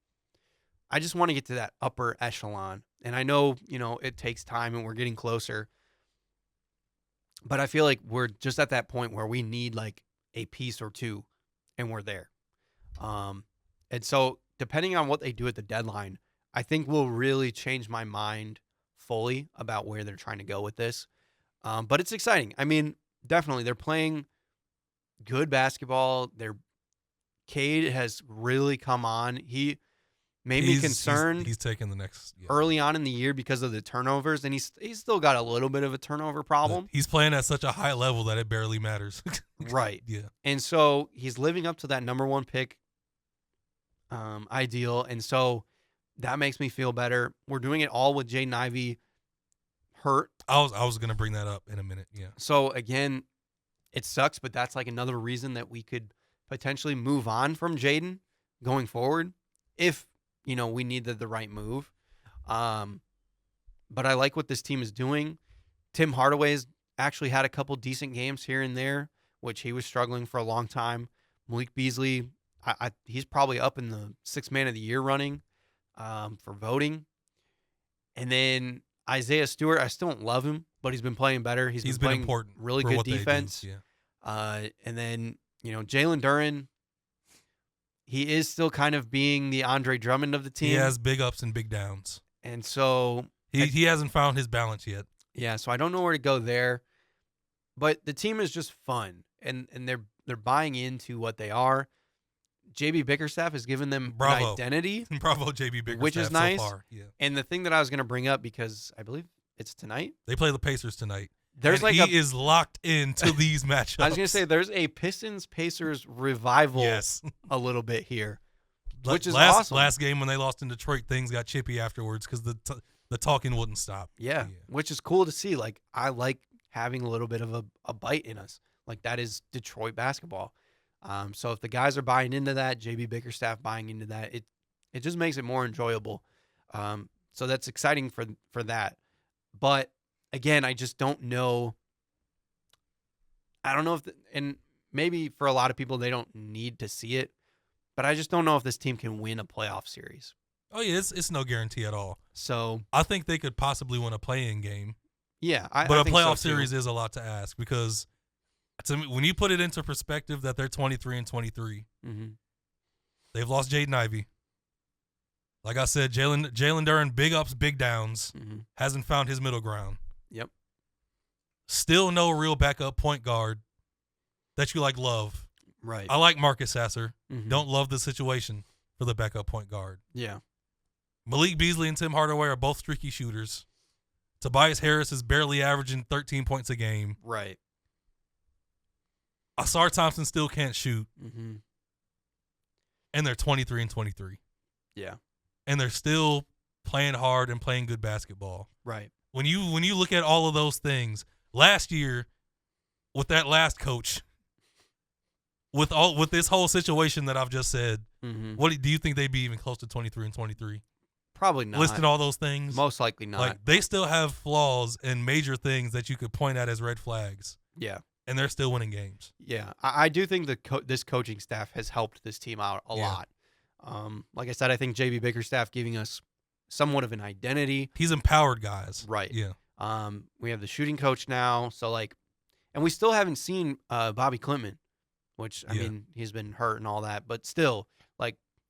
I just want to get to that upper echelon. And I know, it takes time and we're getting closer. But I feel like we're just at that point where we need like a piece or two and we're there. And so depending on what they do at the deadline, I think will really change my mind fully about where they're trying to go with this. But it's exciting. I mean, definitely they're playing good basketball. Cade has really come on. He made me concerned He's taking the next early on in the year because of the turnovers, and he's still got a little bit of a turnover problem. He's playing at such a high level that it barely matters. Right. Yeah. And so he's living up to that number 1 pick ideal, and so that makes me feel better. We're doing it all with Jaden Ivey hurt. I was gonna bring that up in a minute. Yeah. So again, it sucks, but that's like another reason that we could potentially move on from Jaden going forward if, we needed the right move. But I like what this team is doing. Tim Hardaway's actually had a couple decent games here and there, which he was struggling for a long time. Malik Beasley, he's probably up in the 6th man of the year running for voting. And then Isaiah Stewart, I still don't love him, but he's been playing better. He's been playing important. really for good what they do. defense. Yeah. And then, Jalen Duren, he is still kind of being the Andre Drummond of the team. He has big ups and big downs. And so, He hasn't found his balance yet. yeah, so I don't know where to go there. But the team is just fun, and they're buying into what they are. JB Bickerstaff has given them Bravo. an identity. Bravo, JB Bickerstaff. Which is nice. So far. Yeah. And the thing that I was going to bring up, because I believe it's tonight. They play the Pacers tonight. There's and like he is locked into these matchups. I was going to say there's a Pistons-Pacers revival yes. a little bit here, which is last, awesome. Last game when they lost in Detroit, things got chippy afterwards because the talking wouldn't stop. Yeah, which is cool to see. Like, I like having a little bit of a bite in us. Like, that is Detroit basketball. So if the guys are buying into that, JB Bickerstaff buying into that, it just makes it more enjoyable. So that's exciting for that. But again, I just don't know. I don't know if, and maybe for a lot of people, they don't need to see it, but I just don't know if this team can win a playoff series. Oh yeah, it's no guarantee at all. So I think they could possibly win a play-in game. Yeah, but I a think playoff so too. series is a lot to ask because, to me, when you put it into perspective, that they're 23-23, Mm-hmm. they've lost Jaden Ivey. Like I said, Jalen Duren, big ups, big downs, Mm-hmm. hasn't found his middle ground. Yep. Still no real backup point guard that you love. Right. I like Marcus Sasser. Mm-hmm. Don't love the situation for the backup point guard. Yeah. Malik Beasley and Tim Hardaway are both streaky shooters. Tobias Harris is barely averaging 13 points a game. Right. Asar Thompson still can't shoot. Mm-hmm. And they're 23-23. Yeah. And they're still playing hard and playing good basketball. Right. When you look at all of those things, last year with that last coach, with this whole situation that I've just said, Mm-hmm. what do you think they'd be even close to 23-23? Probably not. Listing all those things? Most likely not. Like, they still have flaws and major things that you could point at as red flags. Yeah. And they're still winning games. Yeah. I do think this coaching staff has helped this team out a lot. Like I said, I think JB Bickerstaff giving us somewhat of an identity. He's empowered guys. Right. Yeah. We have the shooting coach now. So, and we still haven't seen Bobby Klintman, which, I mean, he's been hurt and all that. But still,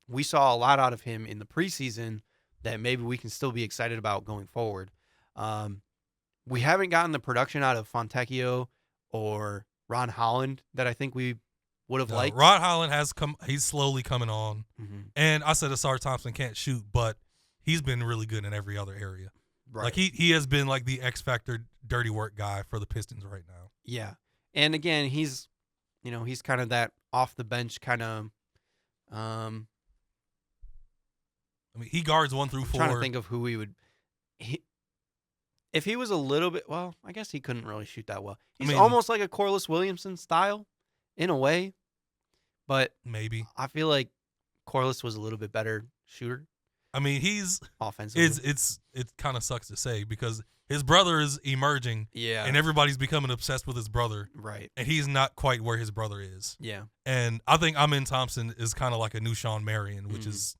we saw a lot out of him in the preseason that maybe we can still be excited about going forward. We haven't gotten the production out of Fontecchio or Ron Holland that I think we would have liked. Ron Holland has come. He's slowly coming on. Mm-hmm. And I said Asar Thompson can't shoot, but he's been really good in every other area. Right. Like, he has been like the X Factor dirty work guy for the Pistons right now. Yeah. And again, he's kind of that off the bench kind of, I mean, he guards 1 through 4. trying to think of who we would. If he was a little bit, well, I guess he couldn't really shoot that well. He's almost like a Corliss Williamson style, in a way, but maybe I feel like Corliss was a little bit better shooter. I mean, he's offensively. It kind of sucks to say because his brother is emerging, and everybody's becoming obsessed with his brother, right? And he's not quite where his brother is. Yeah, and I think Amin Thompson is kind of like a new Sean Marion, which is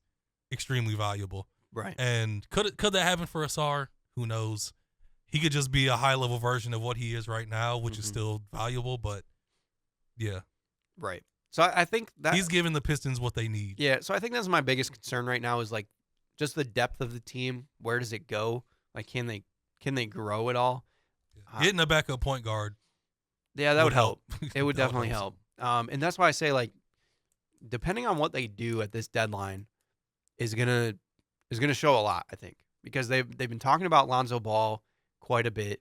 extremely valuable. Right. And could that happen for Asar? Who knows? He could just be a high-level version of what he is right now, which is still valuable, but yeah. Right. So I think that he's giving the Pistons what they need. Yeah, so I think that's my biggest concern right now is just the depth of the team. Where does it go? Can they grow at all? Getting a backup point guard. Yeah, that would help. It would That definitely help. And that's why I say depending on what they do at this deadline is gonna show a lot, I think. Because they've been talking about Lonzo Ball quite a bit,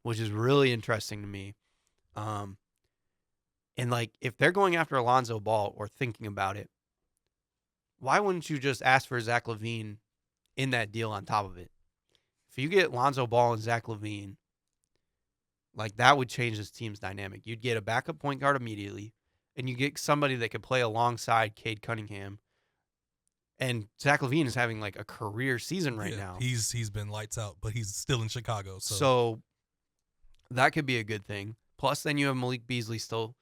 which is really interesting to me. And if they're going after Alonzo Ball or thinking about it, why wouldn't you just ask for Zach LaVine in that deal on top of it? If you get Lonzo Ball and Zach LaVine, that would change this team's dynamic. You'd get a backup point guard immediately, and you get somebody that could play alongside Cade Cunningham. And Zach LaVine is having a career season right now. He's been lights out, but he's still in Chicago. So that could be a good thing. Plus, then you have Malik Beasley still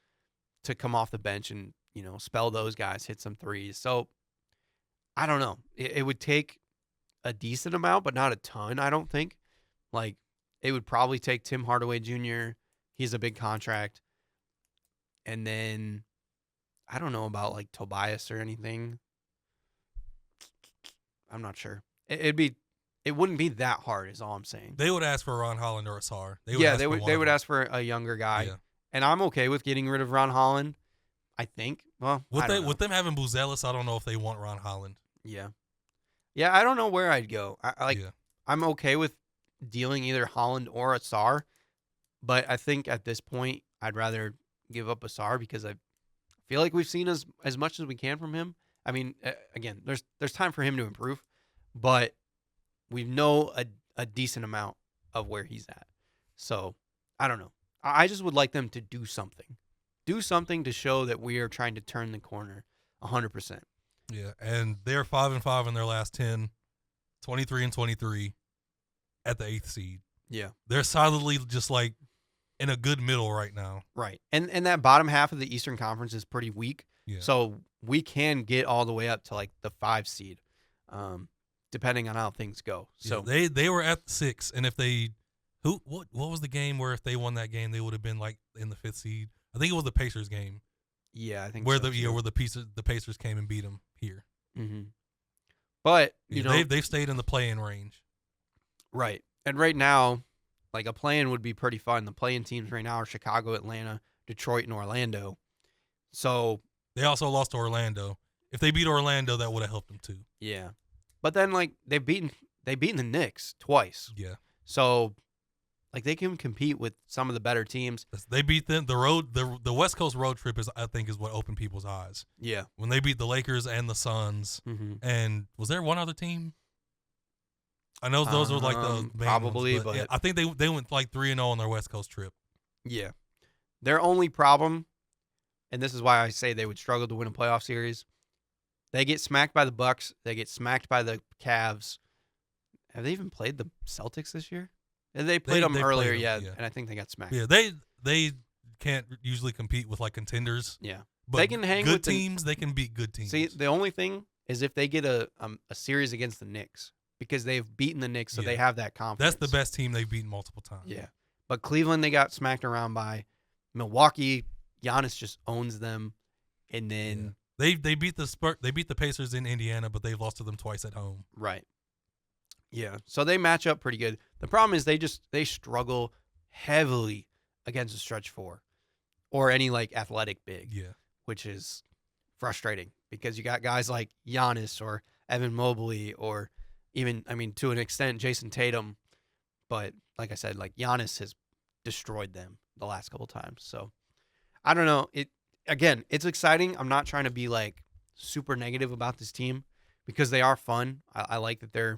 to come off the bench and, spell those guys, hit some threes. So I don't know. It would take a decent amount, but not a ton, I don't think. It would probably take Tim Hardaway Jr. He's a big contract. And then I don't know about Tobias or anything. I'm not sure. It wouldn't be that hard, is all I'm saying. They would ask for Ron Holland or Asar. They would ask for a younger guy. Yeah. And I'm okay with getting rid of Ron Holland, I think. Well, with them having Buzelis, I don't know if they want Ron Holland. Yeah. Yeah, I don't know where I'd go. I'm okay with dealing either Holland or Asar, but I think at this point I'd rather give up Asar because I feel like we've seen as much as we can from him. I mean, again, there's time for him to improve, but we know a decent amount of where he's at. So I don't know. I just would like them to do something. Do something to show that we are trying to turn the corner 100%. Yeah, and they're 5-5 in their last 10, 23-23 at the 8th seed. Yeah. They're solidly just like in a good middle right now. Right. And that bottom half of the Eastern Conference is pretty weak. Yeah. So we can get all the way up to like the 5 seed, depending on how things go. So they were at the 6, and if they what was the game where if they won that game they would have been like in the 5th seed? I think it was the Pacers game. Yeah, I think where so, where the Pacers came and beat them here. Mm-hmm. But you know they've stayed in the play-in range. Right. And right now, like a play-in would be pretty fun. The play-in teams right now are Chicago, Atlanta, Detroit, and Orlando. So they also lost to Orlando. If they beat Orlando, that would have helped them too. Yeah. But then like they've beaten the Knicks twice. Yeah. So like they can compete with some of the better teams. They beat them. The West Coast road trip is what opened people's eyes. Yeah. When they beat the Lakers and the Suns. Mm-hmm. And was there one other team? I know those were like the main probably, ones, but yeah, I think they went like 3-0 on their West Coast trip. Yeah. Their only problem, and this is why I say they would struggle to win a playoff series, they get smacked by the Bucks. They get smacked by the Cavs. Have they even played the Celtics this year? They played them earlier, yeah, and I think they got smacked. Yeah, they can't usually compete with like contenders. Yeah, but they can hang good with teams. They can beat good teams. See, the only thing is if they get a series against the Knicks because they've beaten the Knicks, so they have that confidence. That's the best team they've beaten multiple times. Yeah, but Cleveland they got smacked around by. Milwaukee, Giannis just owns them, and then they beat the Pacers in Indiana, but they've lost to them twice at home. Right. Yeah, so they match up pretty good. The problem is they struggle heavily against a stretch 4 or any like athletic big. Yeah, which is frustrating because you got guys like Giannis or Evan Mobley or even to an extent Jason Tatum, but like I said, like Giannis has destroyed them the last couple times. So I don't know. It's exciting. I'm not trying to be like super negative about this team because they are fun. I like that they're.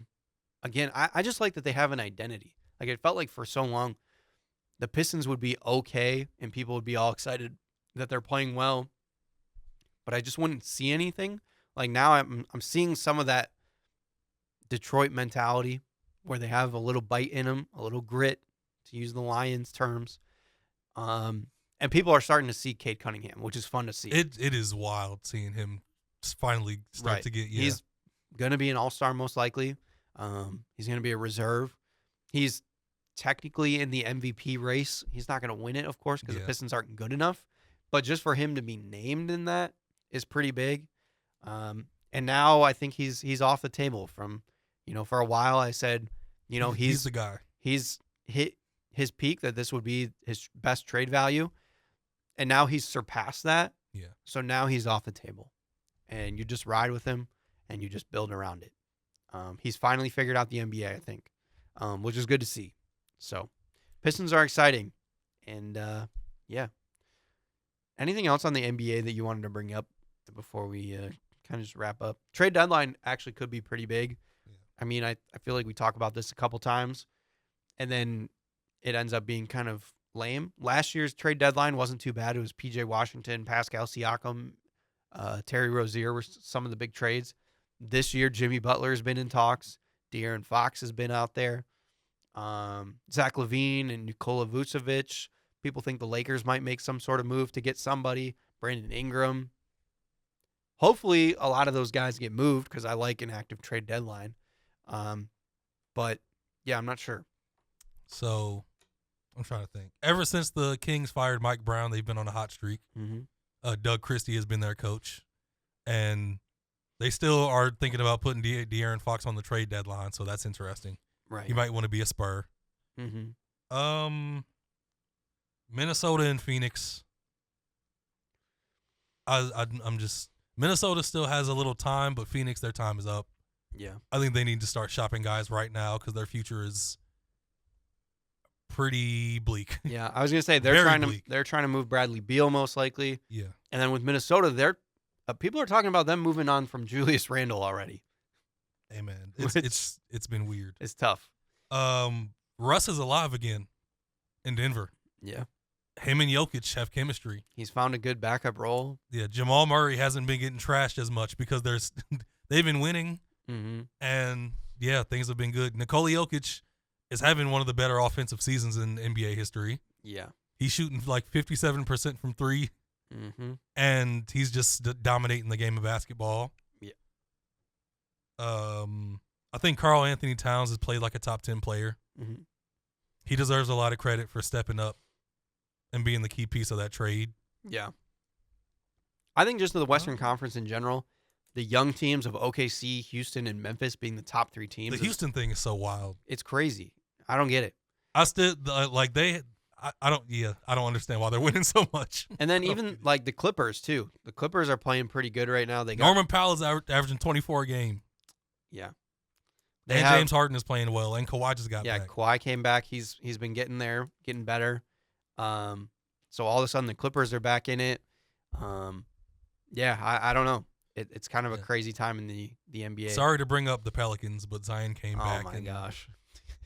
Again, I just like that they have an identity. Like it felt like for so long, the Pistons would be okay and people would be all excited that they're playing well, but I just wouldn't see anything. Like now, I'm seeing some of that Detroit mentality where they have a little bite in them, a little grit, to use the Lions' terms, and people are starting to see Cade Cunningham, which is fun to see. It is wild seeing him finally start to get. Yeah. He's gonna be an all-star most likely. He's going to be a reserve. He's technically in the MVP race. He's not going to win it, of course, because the Pistons aren't good enough. But just for him to be named in that is pretty big. And now I think he's off the table from, for a while I said, he's the guy. He's hit his peak that this would be his best trade value. And now he's surpassed that. Yeah. So now he's off the table. And you just ride with him and you just build around it. He's finally figured out the NBA, I think, which is good to see. So, Pistons are exciting. And, yeah. Anything else on the NBA that you wanted to bring up before we kind of just wrap up? Trade deadline actually could be pretty big. Yeah. I feel like we talk about this a couple times, and then it ends up being kind of lame. Last year's trade deadline wasn't too bad. It was P.J. Washington, Pascal Siakam, Terry Rozier were some of the big trades. This year, Jimmy Butler has been in talks. De'Aaron Fox has been out there. Zach LaVine and Nikola Vucevic. People think the Lakers might make some sort of move to get somebody. Brandon Ingram. Hopefully, a lot of those guys get moved because I like an active trade deadline. But, yeah, I'm not sure. So, I'm trying to think. Ever since the Kings fired Mike Brown, they've been on a hot streak. Mm-hmm. Doug Christie has been their coach. And they still are thinking about putting De'Aaron Fox on the trade deadline, so that's interesting. Right. He might want to be a Spur. Mm-hmm. Minnesota and Phoenix. I'm just Minnesota still has a little time, but Phoenix, their time is up. Yeah. I think they need to start shopping guys right now because their future is pretty bleak. Yeah, I was gonna say they're trying to move Bradley Beal most likely. Yeah. And then with Minnesota, people are talking about them moving on from Julius Randle already. Hey man, it's been weird. It's tough. Russ is alive again in Denver. Yeah. Him and Jokic have chemistry. He's found a good backup role. Yeah, Jamal Murray hasn't been getting trashed as much because they've been winning, and yeah, things have been good. Nikola Jokic is having one of the better offensive seasons in NBA history. Yeah. He's shooting like 57% from three, and he's just dominating the game of basketball. Yeah. I think Karl Anthony Towns has played like a top 10 player. He deserves a lot of credit for stepping up and being the key piece of that trade. Yeah. I think just the Western Conference in general, the young teams of OKC, Houston, and Memphis being the top 3 teams. The Houston thing is so wild. It's crazy. I don't get it. I still I don't understand why they're winning so much. And then even like the Clippers too. The Clippers are playing pretty good right now. They got Norman Powell is averaging 24 a game. Yeah. James Harden is playing well, and Kawhi just got back. Yeah, Kawhi came back. He's been getting there, getting better. So all of a sudden the Clippers are back in it. Yeah, I don't know. It's kind of a crazy time in the NBA. Sorry to bring up the Pelicans, but Zion came back. Oh my gosh.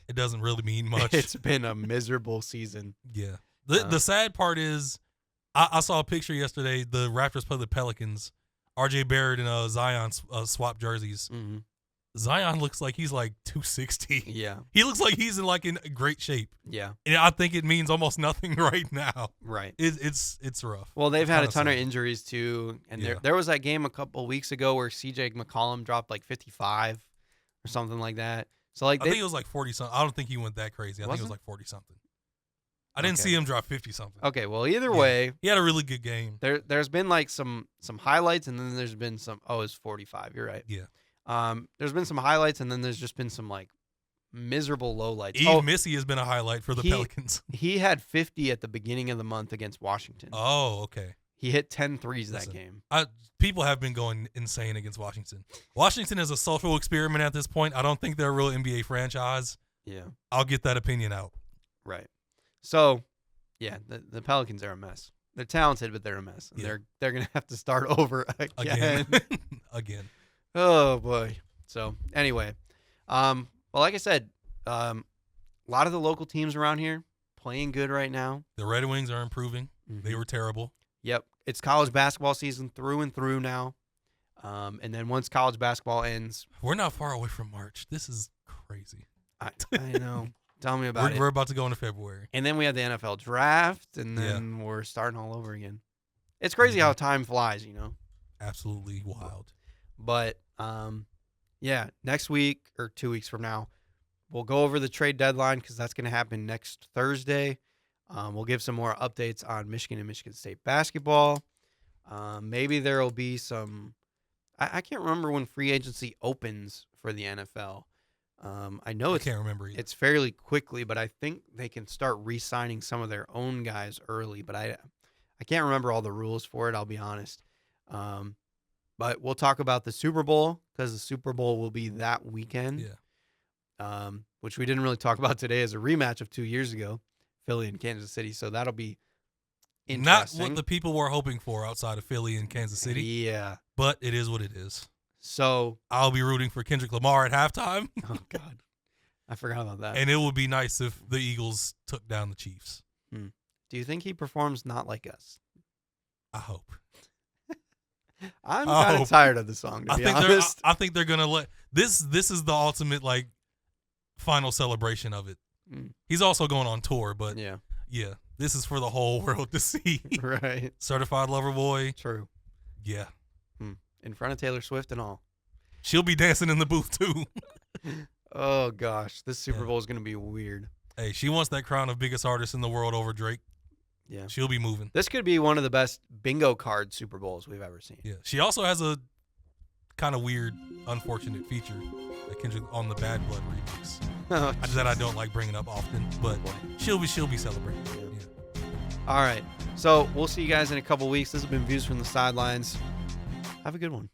It doesn't really mean much. It's been a miserable season. Yeah. The sad part is I saw a picture yesterday. The Raptors play the Pelicans. RJ Barrett and Zion swap jerseys. Zion looks like he's like 260. Yeah. He looks like he's in great shape. Yeah. And I think it means almost nothing right now. Right. It's rough. Well, they've had a ton of injuries too. And there was that game a couple weeks ago where CJ McCollum dropped like 55 or something like that. So like I think it was like 40 something. I don't think he went that crazy. I think it was like 40 something. I didn't see him drop 50 something. Okay, well either way, he had a really good game. There's been like some highlights, and then there's been some. Oh, it's 45. You're right. Yeah. There's been some highlights, and then there's just been some like miserable lowlights. Eve Missy has been a highlight for the Pelicans. He had 50 at the beginning of the month against Washington. Oh, okay. He hit 10 threes that game. People have been going insane against Washington. Washington is a social experiment at this point. I don't think they're a real NBA franchise. Yeah. I'll get that opinion out. Right. So, yeah, the Pelicans are a mess. They're talented, but they're a mess. And they're going to have to start over again. Again. Oh, boy. So, anyway. Well, like I said, a lot of the local teams around here playing good right now. The Red Wings are improving. They were terrible. Yep. It's college basketball season through and through now. And then once college basketball ends. We're not far away from March. This is crazy. I know. Tell me about it. We're about to go into February. And then we have the NFL draft, and then we're starting all over again. It's crazy how time flies, you know? Absolutely wild. But, yeah, next week or 2 weeks from now, we'll go over the trade deadline because that's going to happen next Thursday. We'll give some more updates on Michigan and Michigan State basketball. Maybe there will be some – I can't remember when free agency opens for the NFL. I can't remember either. It's fairly quickly, but I think they can start re-signing some of their own guys early. But I can't remember all the rules for it, I'll be honest. But we'll talk about the Super Bowl because the Super Bowl will be that weekend. Yeah. Which we didn't really talk about today as a rematch of 2 years ago. Philly and Kansas City, so that'll be interesting. Not what the people were hoping for outside of Philly and Kansas City. Yeah. But it is what it is. So I'll be rooting for Kendrick Lamar at halftime. Oh, God. I forgot about that. And it would be nice if the Eagles took down the Chiefs. Do you think he performs not like us? I hope. I'm kind of tired of the song, to be honest. I think they're going to let – this is the ultimate, like, final celebration of it. He's also going on tour, but yeah, this is for the whole world to see. Right. Certified Lover Boy. True. Yeah. In front of Taylor Swift and all. She'll be dancing in the booth too. Oh gosh, this Super Bowl is going to be weird. Hey, she wants that crown of biggest artist in the world over Drake. Yeah. She'll be moving. This could be one of the best bingo card Super Bowls we've ever seen. Yeah. She also has a kind of weird, unfortunate feature that Kendrick on the Bad Blood remix. That I don't like bringing up often, but she'll be celebrating. Yeah. All right. So we'll see you guys in a couple weeks. This has been Views from the Sidelines. Have a good one.